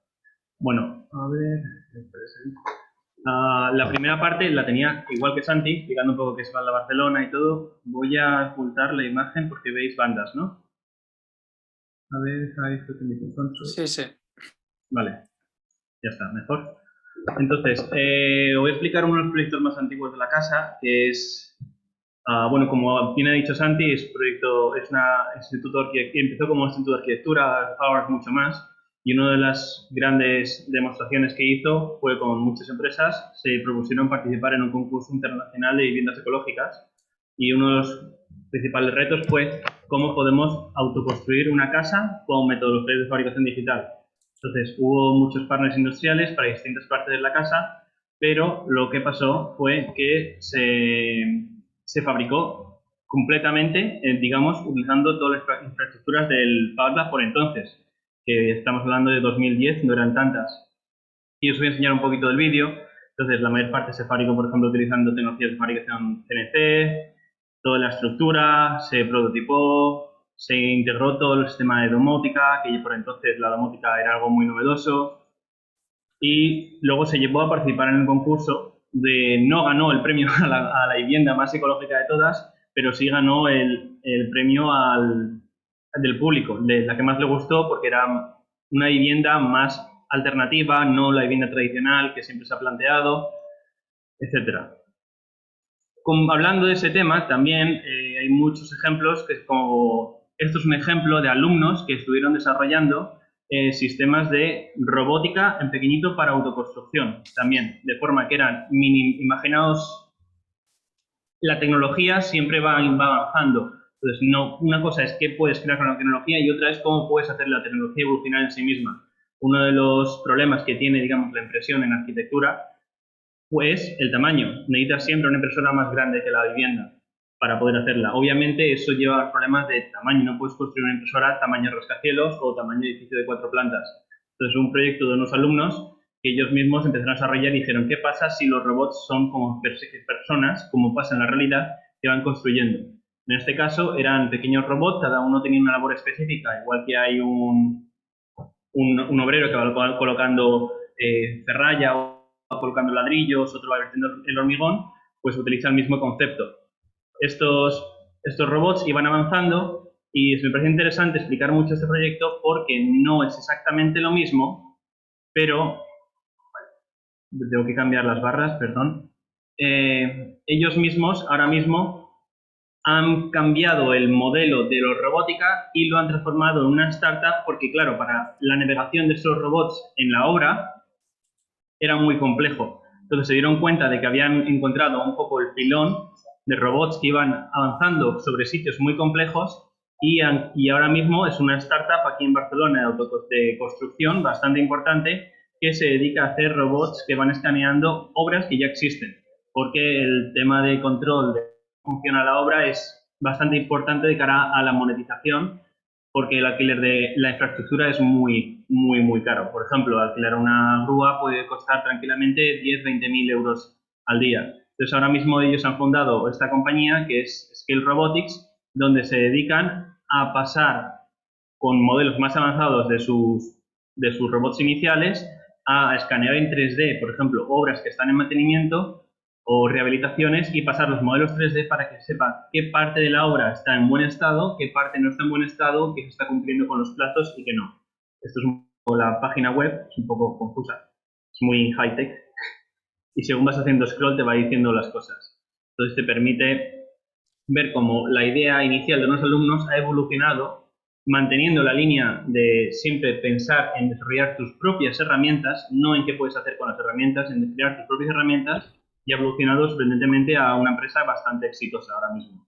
Bueno, a ver. La primera parte la tenía igual que Santi, explicando un poco qué es Valda Barcelona y todo. Voy a ocultar la imagen porque veis bandas, ¿no? A ver, Sí, sí. Vale, ya está, mejor. Entonces, voy a explicar uno de los proyectos más antiguos de la casa, que es, bueno, como bien ha dicho Santi, es un instituto que empezó como instituto de arquitectura, ahora es mucho más, y una de las grandes demostraciones que hizo fue con muchas empresas, se propusieron participar en un concurso internacional de viviendas ecológicas, y uno de los principales retos fue cómo podemos autoconstruir una casa con metodologías de fabricación digital. Entonces, hubo muchos partners industriales para distintas partes de la casa, pero lo que pasó fue que se fabricó completamente, digamos, utilizando todas las infraestructuras del Fabla por entonces, que estamos hablando de 2010, no eran tantas. Y os voy a enseñar un poquito del vídeo. Entonces, la mayor parte se fabricó, por ejemplo, utilizando tecnologías de fabricación CNC, toda la estructura, se prototipó, se integró todo el sistema de domótica, que por entonces la domótica era algo muy novedoso, y luego se llevó a participar en el concurso. No ganó el premio a la vivienda más ecológica de todas, pero sí ganó el premio del público, de la que más le gustó, porque era una vivienda más alternativa, no la vivienda tradicional que siempre se ha planteado, etcétera. Hablando de ese tema, también hay muchos ejemplos, que esto es un ejemplo de alumnos que estuvieron desarrollando sistemas de robótica en pequeñito para autoconstrucción, también, de forma que eran imaginaos, la tecnología siempre va avanzando. Entonces, una cosa es qué puedes crear con la tecnología y otra es cómo puedes hacer la tecnología evolucionar en sí misma. Uno de los problemas que tiene, digamos, la impresión en arquitectura pues el tamaño. Necesitas siempre una impresora más grande que la vivienda para poder hacerla. Obviamente eso lleva a problemas de tamaño. No puedes construir una impresora tamaño rascacielos o tamaño edificio de 4 plantas. Entonces un proyecto de unos alumnos que ellos mismos empezaron a desarrollar y dijeron, ¿qué pasa si los robots son como personas, como pasa en la realidad, que van construyendo? En este caso eran pequeños robots, cada uno tenía una labor específica, igual que hay un obrero que va colocando ferralla o colocando ladrillos, otro va vertiendo el hormigón, pues utiliza el mismo concepto. Estos robots iban avanzando y me parece interesante explicar mucho este proyecto porque no es exactamente lo mismo, pero tengo que cambiar las barras, perdón. Ellos mismos ahora mismo han cambiado el modelo de la robótica y lo han transformado en una startup porque, claro, para la navegación de esos robots en la obra era muy complejo. Entonces se dieron cuenta de que habían encontrado un poco el filón de robots que iban avanzando sobre sitios muy complejos y ahora mismo es una startup aquí en Barcelona de construcción bastante importante que se dedica a hacer robots que van escaneando obras que ya existen, porque el tema de control de cómo funciona la obra es bastante importante de cara a la monetización, porque el alquiler de la infraestructura es muy muy, muy caro. Por ejemplo, alquilar una grúa puede costar tranquilamente 10-20.000 euros al día. Entonces, ahora mismo ellos han fundado esta compañía que es Scale Robotics, donde se dedican a pasar con modelos más avanzados de sus robots iniciales a escanear en 3D, por ejemplo, obras que están en mantenimiento o rehabilitaciones y pasar los modelos 3D para que sepa qué parte de la obra está en buen estado, qué parte no está en buen estado, qué se está cumpliendo con los plazos y qué no. Esto es un poco la página web, es un poco confusa, es muy high-tech y según vas haciendo scroll te va diciendo las cosas. Entonces te permite ver cómo la idea inicial de unos alumnos ha evolucionado manteniendo la línea de siempre pensar en desarrollar tus propias herramientas, no en qué puedes hacer con las herramientas, en desarrollar tus propias herramientas, y ha evolucionado sorprendentemente a una empresa bastante exitosa ahora mismo.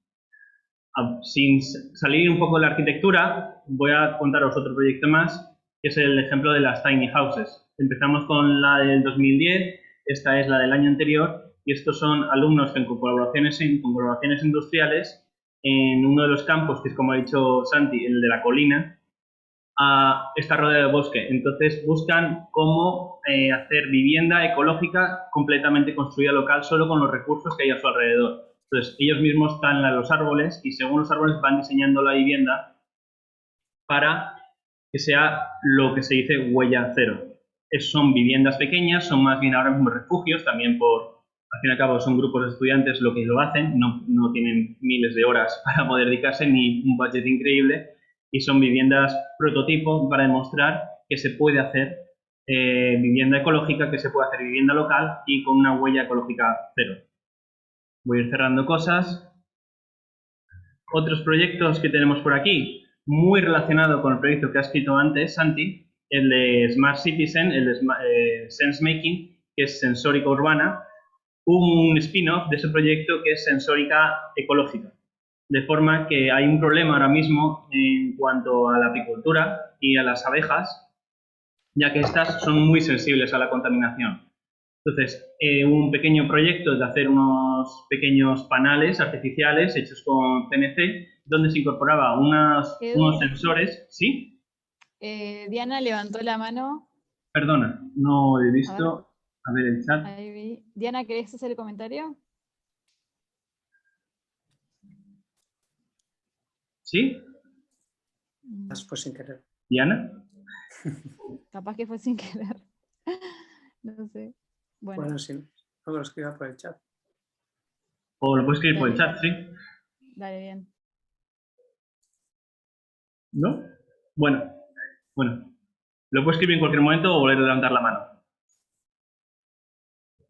Sin salir un poco de la arquitectura, voy a contaros otro proyecto más, que es el ejemplo de las Tiny Houses. Empezamos con la del 2010, esta es la del año anterior, y estos son alumnos que con colaboraciones industriales en uno de los campos, que es como ha dicho Santi, el de la colina, está rodeado de bosque. Entonces buscan cómo hacer vivienda ecológica completamente construida local solo con los recursos que hay a su alrededor. Entonces ellos mismos talan los árboles y según los árboles van diseñando la vivienda para que sea lo que se dice huella cero. Son viviendas pequeñas, son más bien ahora mismo refugios, también al fin y al cabo son grupos de estudiantes lo que lo hacen, no tienen miles de horas para poder dedicarse ni un budget increíble y son viviendas prototipo para demostrar que se puede hacer vivienda ecológica, que se puede hacer vivienda local y con una huella ecológica cero. Voy a ir cerrando cosas. Otros proyectos que tenemos por aquí, muy relacionado con el proyecto que ha escrito antes Santi, el de Smart Citizen, el de Sense Making, que es sensórica urbana, un spin-off de ese proyecto que es sensórica ecológica. De forma que hay un problema ahora mismo en cuanto a la apicultura y a las abejas, ya que estas son muy sensibles a la contaminación. Entonces, un pequeño proyecto de hacer unos pequeños panales artificiales hechos con CNC, donde se incorporaba unos sensores. ¿Sí? Diana levantó la mano. Perdona, no he visto. A ver el chat. Ahí vi. Diana, ¿querés hacer el comentario? ¿Sí? Fue sin querer. ¿Diana? Capaz que fue sin querer. No sé. Bueno, sí. No lo escriba por el chat. O lo puedes escribir por el chat, sí. Dale, bien. ¿No? Bueno. Lo puedes escribir en cualquier momento o volver a levantar la mano.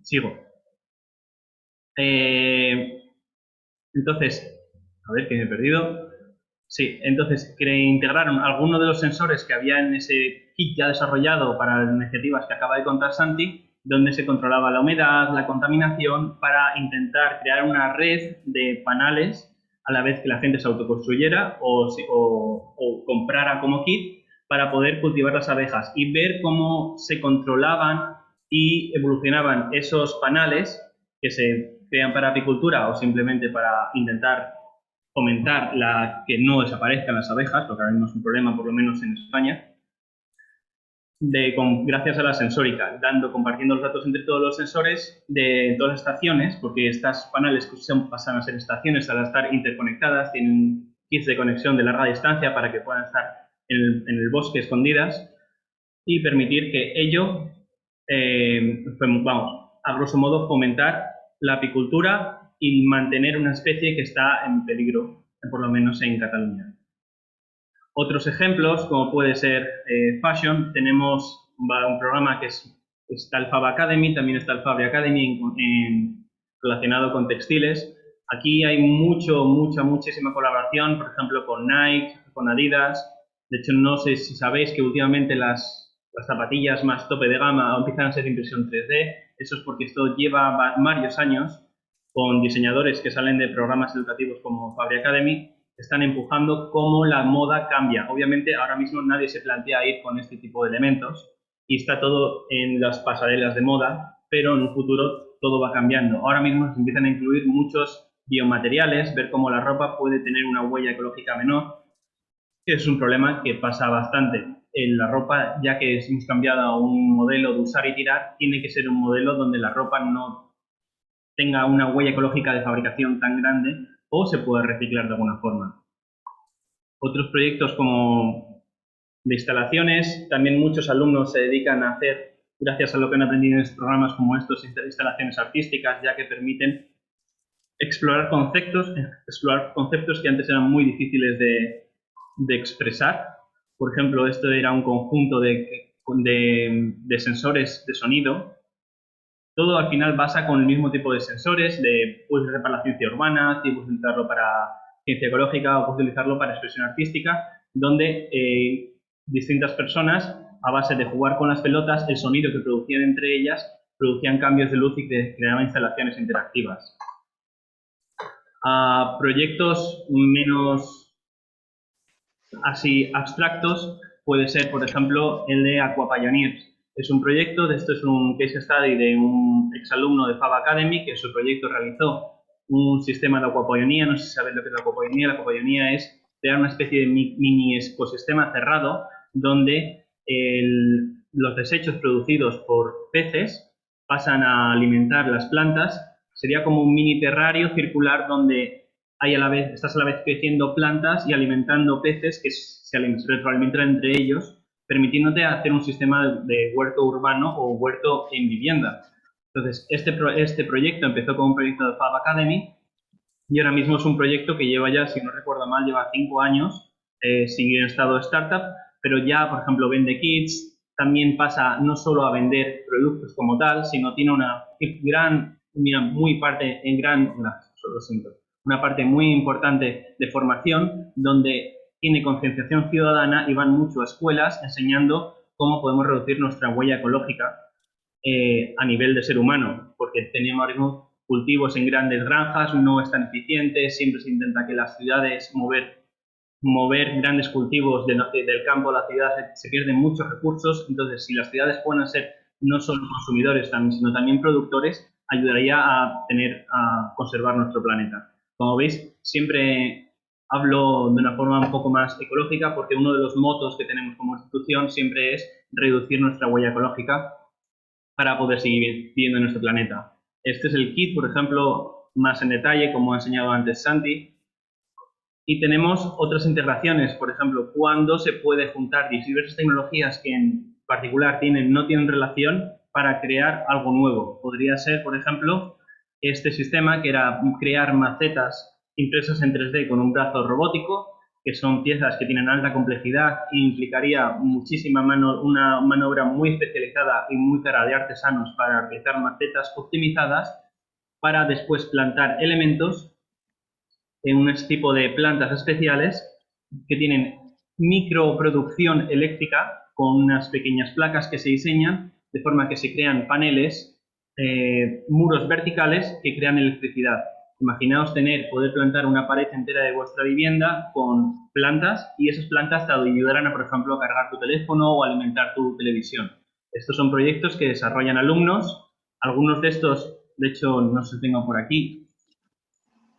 Sigo. Entonces, a ver, que me he perdido. Sí, entonces integraron algunos de los sensores que había en ese kit ya desarrollado para las iniciativas que acaba de contar Santi, donde se controlaba la humedad, la contaminación, para intentar crear una red de panales a la vez que la gente se autoconstruyera o comprara como kit para poder cultivar las abejas y ver cómo se controlaban y evolucionaban esos panales que se crean para apicultura o simplemente para intentar fomentar que no desaparezcan las abejas, lo que ahora mismo es un problema, por lo menos en España, gracias a la sensórica, compartiendo los datos entre todos los sensores de todas las estaciones, porque estas paneles pasan a ser estaciones al estar interconectadas, tienen kits de conexión de larga distancia para que puedan estar en el bosque escondidas y permitir que ello, a grosso modo, fomentar la apicultura y mantener una especie que está en peligro, por lo menos en Cataluña. Otros ejemplos, como puede ser Fashion, tenemos un programa que está el Fab Academy, también está el Fabri Academy relacionado con textiles. Aquí hay muchísima colaboración, por ejemplo, con Nike, con Adidas. De hecho, no sé si sabéis que últimamente las zapatillas más tope de gama empiezan a ser de impresión 3D. Eso es porque esto lleva varios años con diseñadores que salen de programas educativos como Fabri Academy, están empujando cómo la moda cambia. Obviamente, ahora mismo nadie se plantea ir con este tipo de elementos y está todo en las pasarelas de moda, pero en un futuro todo va cambiando. Ahora mismo se empiezan a incluir muchos biomateriales, ver cómo la ropa puede tener una huella ecológica menor, que es un problema que pasa bastante. la ropa, ya que hemos cambiado a un modelo de usar y tirar, tiene que ser un modelo donde la ropa no tenga una huella ecológica de fabricación tan grande o se pueda reciclar de alguna forma. Otros proyectos como de instalaciones, también muchos alumnos se dedican a hacer, gracias a lo que han aprendido en programas como estos, instalaciones artísticas, ya que permiten explorar conceptos que antes eran muy difíciles de expresar. Por ejemplo, esto era un conjunto de sensores de sonido. Todo al final basa con el mismo tipo de sensores, puedes usarlo para la ciencia urbana, puedes utilizarlo para ciencia ecológica o puedes utilizarlo para expresión artística, donde distintas personas, a base de jugar con las pelotas, el sonido que producían entre ellas, producían cambios de luz y creaban instalaciones interactivas. Proyectos menos así abstractos puede ser, por ejemplo, el de Aqua Pioneers. Es un proyecto, esto es un case study de un exalumno de Fab Academy que en su proyecto realizó un sistema de aquaponia. No sé si sabéis lo que es la aquaponia. La aquaponia es crear una especie de mini ecosistema cerrado donde los desechos producidos por peces pasan a alimentar las plantas. Sería como un mini terrario circular donde estás a la vez creciendo plantas y alimentando peces que se retroalimentan entre ellos, permitiéndote hacer un sistema de huerto urbano o huerto en vivienda. Entonces, este proyecto empezó como un proyecto de Fab Academy y ahora mismo es un proyecto que lleva ya, si no recuerdo mal, lleva 5 años, sigue en estado de startup, pero ya, por ejemplo, vende kits, también pasa no solo a vender productos como tal, sino tiene una parte muy importante de formación, donde tiene concienciación ciudadana y van mucho a escuelas enseñando cómo podemos reducir nuestra huella ecológica a nivel de ser humano, porque tenemos ahora mismo cultivos en grandes granjas, no es tan eficiente, siempre se intenta que las ciudades mover grandes cultivos del campo a la ciudad, se pierden muchos recursos. Entonces, si las ciudades pueden ser no solo consumidores, sino también productores, ayudaría a conservar nuestro planeta. Como veis, siempre hablo de una forma un poco más ecológica porque uno de los motos que tenemos como institución siempre es reducir nuestra huella ecológica para poder seguir viviendo en nuestro planeta. Este es el kit, por ejemplo, más en detalle, como ha enseñado antes Santi. Y tenemos otras integraciones, por ejemplo, cuando se puede juntar diversas tecnologías que en particular no tienen relación para crear algo nuevo. Podría ser, por ejemplo, este sistema que era crear macetas impresas en 3D con un brazo robótico, que son piezas que tienen alta complejidad e implicaría una mano de obra muy especializada y muy cara de artesanos para realizar macetas optimizadas para después plantar elementos en un tipo de plantas especiales que tienen microproducción eléctrica con unas pequeñas placas que se diseñan de forma que se crean paneles, muros verticales que crean electricidad. Imaginaos poder plantar una pared entera de vuestra vivienda con plantas y esas plantas te ayudarán, por ejemplo, a cargar tu teléfono o alimentar tu televisión. Estos son proyectos que desarrollan alumnos. Algunos de estos, de hecho, no sé si tengo por aquí.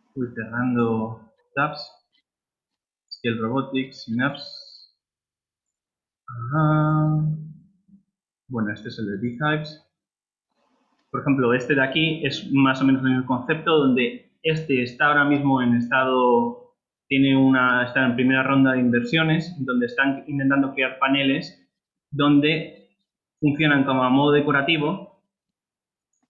Estoy cerrando tabs. Scale Robotics, Synapse. Bueno, este es el de Beehives. Por ejemplo, este de aquí es más o menos el mismo concepto, donde este está ahora mismo está en primera ronda de inversiones, donde están intentando crear paneles donde funcionan como a modo decorativo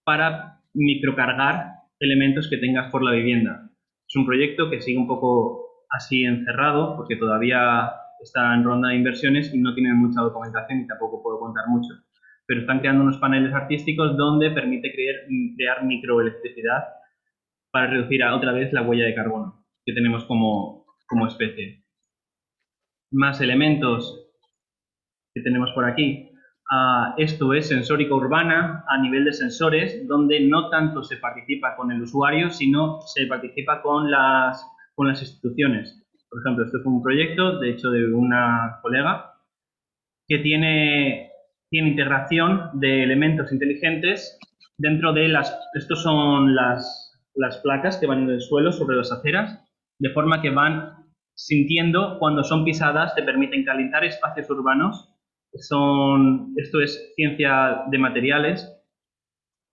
para microcargar elementos que tengas por la vivienda. Es un proyecto que sigue un poco así encerrado, porque todavía está en ronda de inversiones y no tienen mucha documentación y tampoco puedo contar mucho. Pero están creando unos paneles artísticos donde permite crear microelectricidad para reducir otra vez la huella de carbono que tenemos como especie. Más elementos que tenemos por aquí. Esto es sensórica urbana a nivel de sensores, donde no tanto se participa con el usuario, sino se participa con las instituciones. Por ejemplo, este fue un proyecto, de hecho, de una colega, que tiene integración de elementos inteligentes dentro de estos son las placas que van en el suelo sobre las aceras, de forma que van sintiendo cuando son pisadas, te permiten calentar espacios urbanos Esto es ciencia de materiales,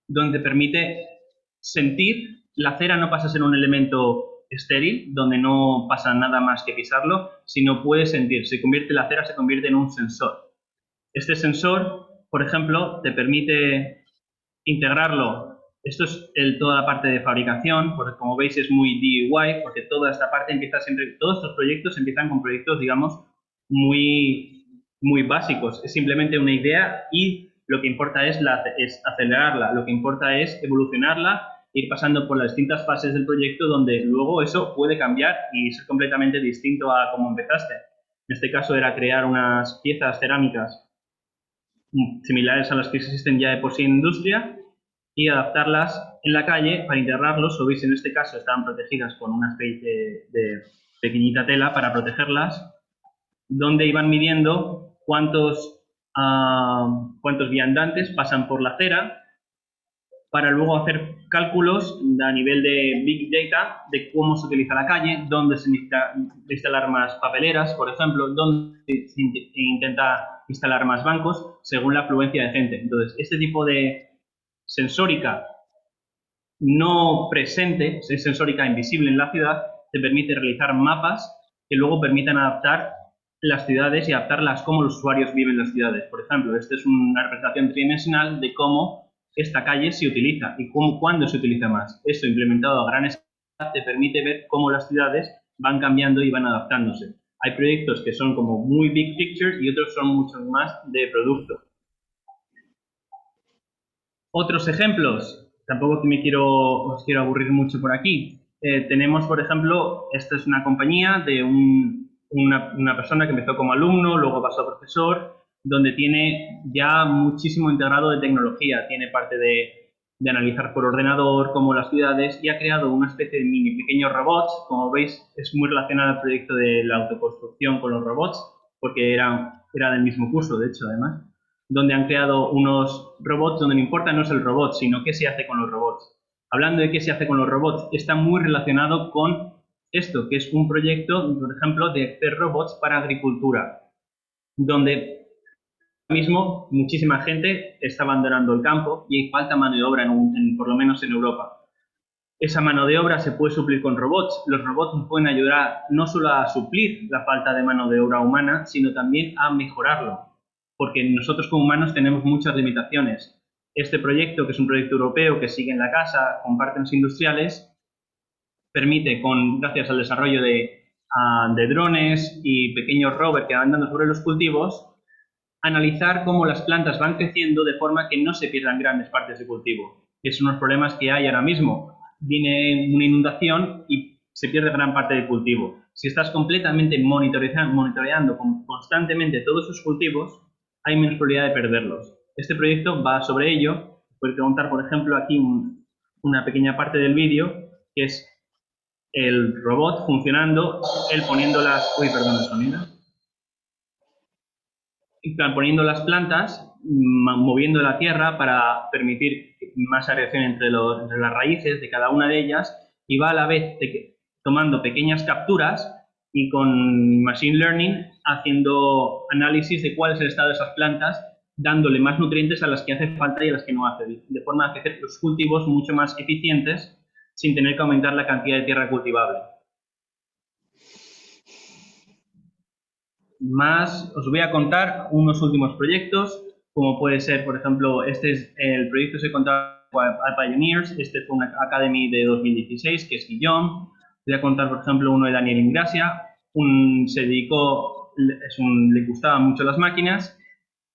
donde permite sentir. La cera no pasa a ser un elemento estéril, donde no pasa nada más que pisarlo, sino puede sentir. La cera se convierte en un sensor. Este sensor, por ejemplo, te permite integrarlo. Esto es toda la parte de fabricación, porque como veis es muy DIY, porque toda esta parte empieza siempre, todos estos proyectos empiezan con proyectos, digamos, muy básicos. Es simplemente una idea y lo que importa es acelerarla, lo que importa es evolucionarla, ir pasando por las distintas fases del proyecto donde luego eso puede cambiar y ser completamente distinto a cómo empezaste. En este caso era crear unas piezas cerámicas similares a las que existen ya de por sí en industria y adaptarlas en la calle para integrarlos. O veis, en este caso estaban protegidas con una especie de pequeñita tela para protegerlas, donde iban midiendo cuántos viandantes pasan por la acera, para luego hacer cálculos a nivel de Big Data de cómo se utiliza la calle, dónde se necesita instalar más papeleras, por ejemplo, dónde se intenta instalar más bancos, según la afluencia de gente. Entonces, este tipo de sensórica no presente, sensórica invisible en la ciudad, te permite realizar mapas que luego permitan adaptar las ciudades y adaptarlas cómo los usuarios viven las ciudades. Por ejemplo, esta es una representación tridimensional de cómo esta calle se utiliza y cuándo se utiliza más. Esto implementado a gran escala te permite ver cómo las ciudades van cambiando y van adaptándose. Hay proyectos que son como muy big picture y otros son mucho más de producto. Otros ejemplos, tampoco os quiero aburrir mucho por aquí. Tenemos, por ejemplo, esta es una compañía de una persona que empezó como alumno, luego pasó a profesor, donde tiene ya muchísimo integrado de tecnología. Tiene parte de analizar por ordenador cómo las ciudades, y ha creado una especie de mini pequeños robots. Como veis, es muy relacionado al proyecto de la autoconstrucción con los robots, porque era del mismo curso, de hecho, además, donde han creado unos robots donde no importa no es el robot, sino qué se hace con los robots. Hablando de qué se hace con los robots, está muy relacionado con esto, que es un proyecto, por ejemplo, de hacer robots para agricultura, donde ahora mismo muchísima gente está abandonando el campo y hay falta de mano de obra, por lo menos en Europa. Esa mano de obra se puede suplir con robots. Los robots nos pueden ayudar no solo a suplir la falta de mano de obra humana, sino también a mejorarlo, porque nosotros como humanos tenemos muchas limitaciones. Este proyecto, que es un proyecto europeo que sigue en la casa con partes industriales, permite, gracias al desarrollo de drones y pequeños rovers que van andando sobre los cultivos, analizar cómo las plantas van creciendo de forma que no se pierdan grandes partes de cultivo, que son unos problemas que hay ahora mismo. Viene una inundación y se pierde gran parte del cultivo. Si estás completamente monitoreando constantemente todos esos cultivos, hay menos probabilidad de perderlos. Este proyecto va sobre ello. Puedes preguntar, por ejemplo, aquí una pequeña parte del vídeo, que es el robot funcionando, él poniendo las... Uy, perdón, el sonido. Poniendo las plantas, moviendo la tierra para permitir más aireación entre las raíces de cada una de ellas, y va a la vez tomando pequeñas capturas y con Machine Learning haciendo análisis de cuál es el estado de esas plantas, dándole más nutrientes a las que hace falta y a las que no hace, de forma a hacer los cultivos mucho más eficientes sin tener que aumentar la cantidad de tierra cultivable. Os voy a contar unos últimos proyectos, como puede ser, por ejemplo, este es el proyecto que se contaba a Pioneers. Este fue una Academy de 2016, que es Guillón. Voy a contar, por ejemplo, uno de Daniel Ingracia. Le gustaban mucho las máquinas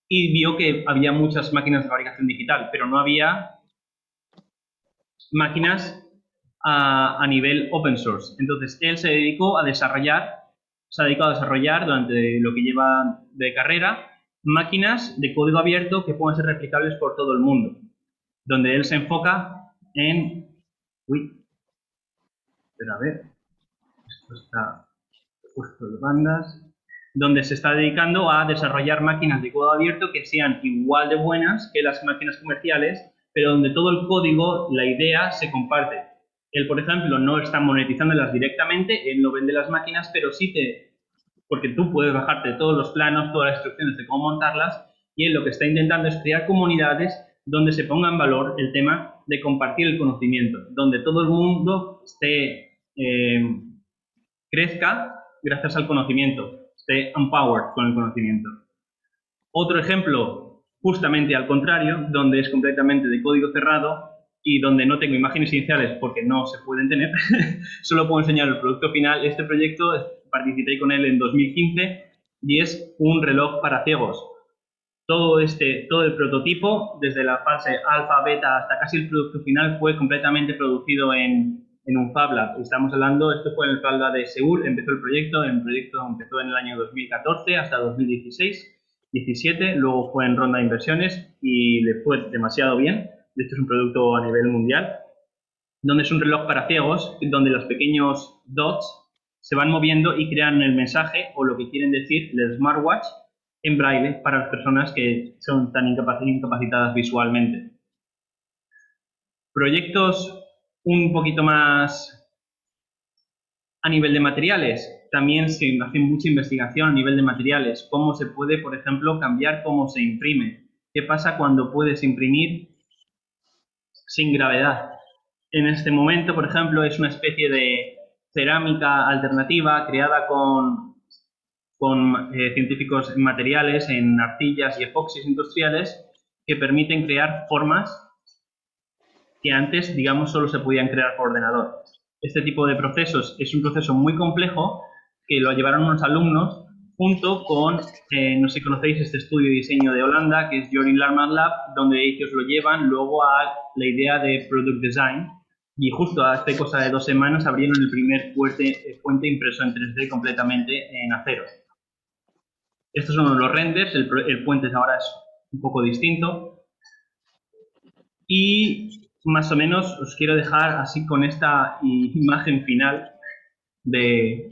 y vio que había muchas máquinas de fabricación digital, pero no había máquinas a nivel open source. Entonces, él se dedicó a desarrollar durante lo que lleva de carrera máquinas de código abierto que puedan ser replicables por todo el mundo, donde él se enfoca en... esto está puesto de bandas, donde se está dedicando a desarrollar máquinas de código abierto que sean igual de buenas que las máquinas comerciales, pero donde todo el código, la idea, se comparte. Él, por ejemplo, no está monetizándolas directamente, él no vende las máquinas, pero sí te porque tú puedes bajarte todos los planos, todas las instrucciones de cómo montarlas, y él lo que está intentando es crear comunidades donde se ponga en valor el tema de compartir el conocimiento, donde todo el mundo crezca gracias al conocimiento, esté empowered con el conocimiento. Otro ejemplo, justamente al contrario, donde es completamente de código cerrado y donde no tengo imágenes iniciales porque no se pueden tener, solo puedo enseñar el producto final. Este proyecto participé con él en 2015 y es un reloj para ciegos. Todo el prototipo, desde la fase alfa, beta hasta casi el producto final, fue completamente producido en un Fab Lab. Estamos hablando, esto fue en el Fab Lab de Seúl, empezó el proyecto empezó en el año 2014 hasta 2016-17, luego fue en ronda de inversiones y le fue demasiado bien. De hecho es un producto a nivel mundial, donde es un reloj para ciegos, donde los pequeños dots se van moviendo y crean el mensaje o lo que quieren decir el smartwatch en braille para las personas que son tan incapacitadas visualmente. Proyectos un poquito más a nivel de materiales. También se hace mucha investigación a nivel de materiales. Cómo se puede, por ejemplo, cambiar cómo se imprime. ¿Qué pasa cuando puedes imprimir sin gravedad? En este momento, por ejemplo, es una especie de cerámica alternativa creada con científicos en materiales, en arcillas y epoxis industriales que permiten crear formas que antes, digamos, solo se podían crear por ordenador. Este tipo de procesos es un proceso muy complejo que lo llevaron unos alumnos junto con, no sé si conocéis este estudio de diseño de Holanda, que es Jorin Larman Lab, donde ellos lo llevan luego a la idea de Product Design. Y justo hace cosa de 2 semanas abrieron el primer puente impreso en 3D completamente en acero. Estos son los renders, el puente ahora es un poco distinto. Y más o menos os quiero dejar así con esta imagen final de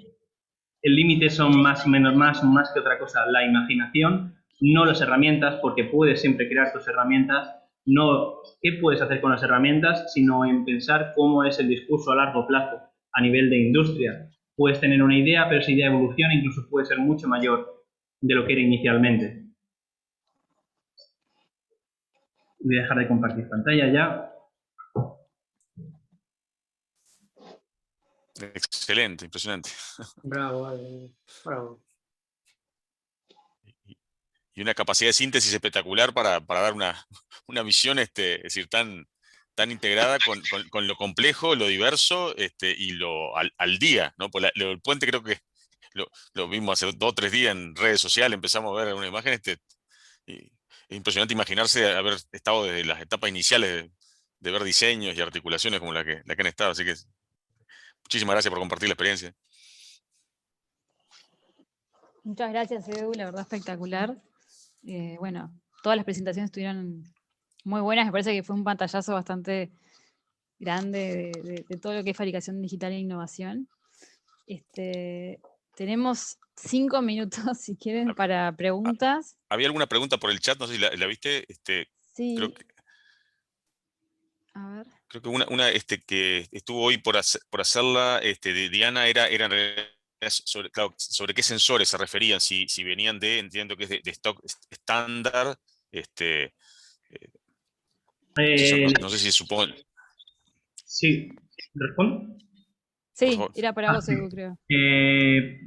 el límite son más que otra cosa la imaginación, no las herramientas, porque puedes siempre crear tus herramientas, no qué puedes hacer con las herramientas, sino en pensar cómo es el discurso a largo plazo a nivel de industria. Puedes tener una idea, pero esa idea evoluciona, incluso puede ser mucho mayor de lo que era inicialmente. Voy a dejar de compartir pantalla ya. Excelente, impresionante. Bravo, bravo. Y una capacidad de síntesis espectacular para dar una visión es decir, tan integrada con lo complejo, lo diverso y lo al día, ¿no? El puente creo que lo vimos hace 2 o 3 días en redes sociales, empezamos a ver alguna imagen, y es impresionante imaginarse haber estado desde las etapas iniciales de ver diseños y articulaciones como la que han estado, así que muchísimas gracias por compartir la experiencia. Muchas gracias, Edu, la verdad espectacular. Bueno, todas las presentaciones estuvieron muy buenas, me parece que fue un pantallazo bastante grande de todo lo que es fabricación digital e innovación. Tenemos 5 minutos, si quieren, para preguntas. ¿Había alguna pregunta por el chat? No sé si la viste. Sí. Creo que una que estuvo hoy por hacerla, de Diana, era en realidad sobre qué sensores se referían, si venían entiendo que es de stock estándar, no sé si supongo. Sí, ¿respondo? Sí, era para vos, Edu, creo.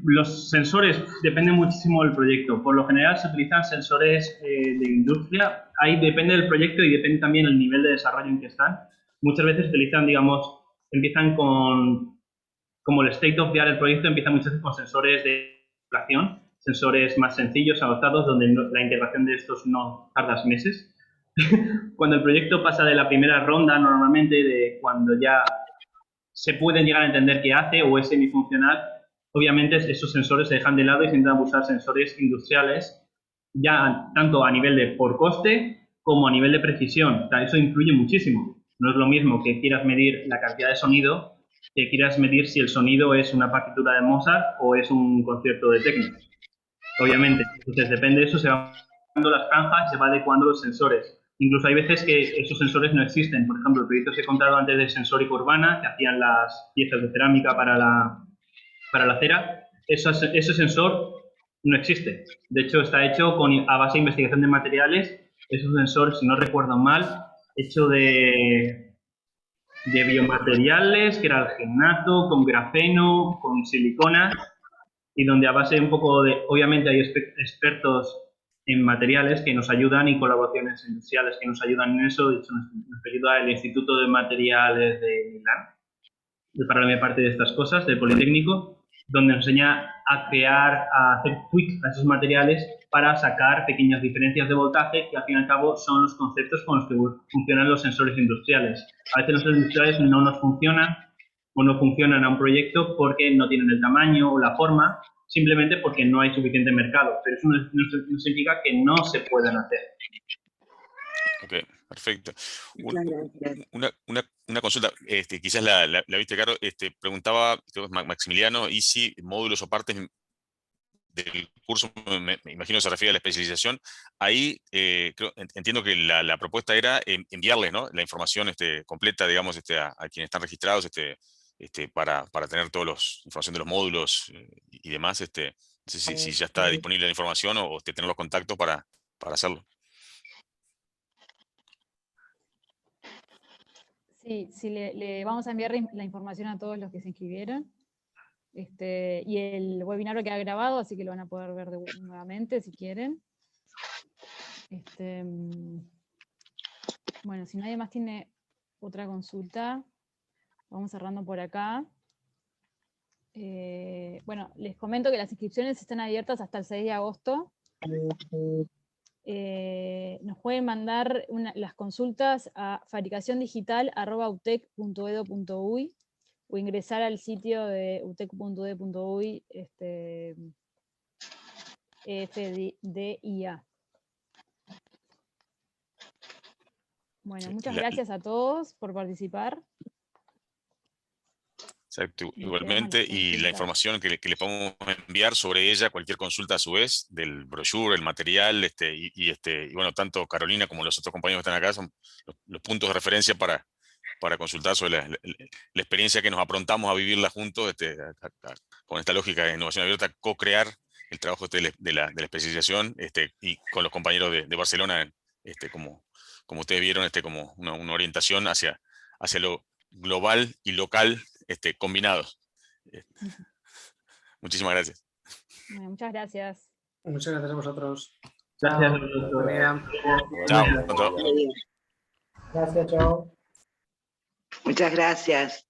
Los sensores dependen muchísimo del proyecto. Por lo general se utilizan sensores de industria. Ahí depende del proyecto y depende también el nivel de desarrollo en que están. Muchas veces utilizan, digamos, empiezan como el state of the art del proyecto, empieza muchas veces con sensores de integración, sensores más sencillos, adaptados, donde la integración de estos no tarda meses. Cuando el proyecto pasa de la primera ronda, normalmente, de cuando ya se pueden llegar a entender qué hace o es semifuncional, obviamente esos sensores se dejan de lado y se intentan usar sensores industriales, ya tanto a nivel de por coste como a nivel de precisión. O sea, eso influye muchísimo. No es lo mismo que quieras medir la cantidad de sonido que quieras medir si el sonido es una partitura de Mozart o es un concierto de techno. Obviamente, entonces depende de eso, se van adecuando las franjas y se va adecuando los sensores. Incluso hay veces que esos sensores no existen. Por ejemplo, el proyecto que he contado antes de Sensórica Urbana, que hacían las piezas de cerámica para la cera, ese sensor no existe. De hecho, está hecho a base de investigación de materiales. Es un sensor, si no recuerdo mal, hecho de biomateriales, que era alginato, con grafeno, con silicona, y donde a base un poco de, obviamente hay expertos en materiales que nos ayudan y colaboraciones industriales que nos ayudan en eso. De hecho, nos ayuda el Instituto de Materiales de Milán, para la parte de estas cosas, del Politécnico, donde nos enseña a crear, a hacer tweaks a esos materiales para sacar pequeñas diferencias de voltaje que al fin y al cabo son los conceptos con los que funcionan los sensores industriales. A veces los sensores industriales no nos funcionan o no funcionan a un proyecto porque no tienen el tamaño o la forma, simplemente porque no hay suficiente mercado, pero eso no significa que no se puedan hacer. Ok, perfecto. Una consulta, quizás la viste, Caro, preguntaba, creo que es Maximiliano, y si módulos o partes del curso, me imagino se refiere a la especialización, ahí entiendo que la propuesta era enviarles, ¿no?, la información completa, digamos, a quienes están registrados, para tener toda la información de los módulos y demás. No sé si ya está disponible la información o tener los contactos para hacerlo. Sí, le vamos a enviar la información a todos los que se inscribieron. Y el webinar lo queda grabado, así que lo van a poder ver nuevamente si quieren. Bueno, si nadie más tiene otra consulta, vamos cerrando por acá. Bueno, les comento que las inscripciones están abiertas hasta el 6 de agosto. Nos pueden mandar las consultas a fabricaciondigital@utec.edu.uy o ingresar al sitio de utec.edu.uy FDIA. Bueno, muchas gracias a todos por participar. Exacto, igualmente, y la información que le podemos enviar sobre ella, cualquier consulta a su vez, del brochure, el material, y bueno, tanto Carolina como los otros compañeros que están acá son los puntos de referencia para consultar sobre la experiencia que nos aprontamos a vivirla juntos, con esta lógica de innovación abierta, co-crear el trabajo de la especialización, y con los compañeros de Barcelona, como ustedes vieron, como una orientación hacia lo global y local, combinados. Muchísimas gracias. Bueno, muchas gracias. Muchas gracias a vosotros. Gracias. Chao. Gracias, chao. Muchas gracias.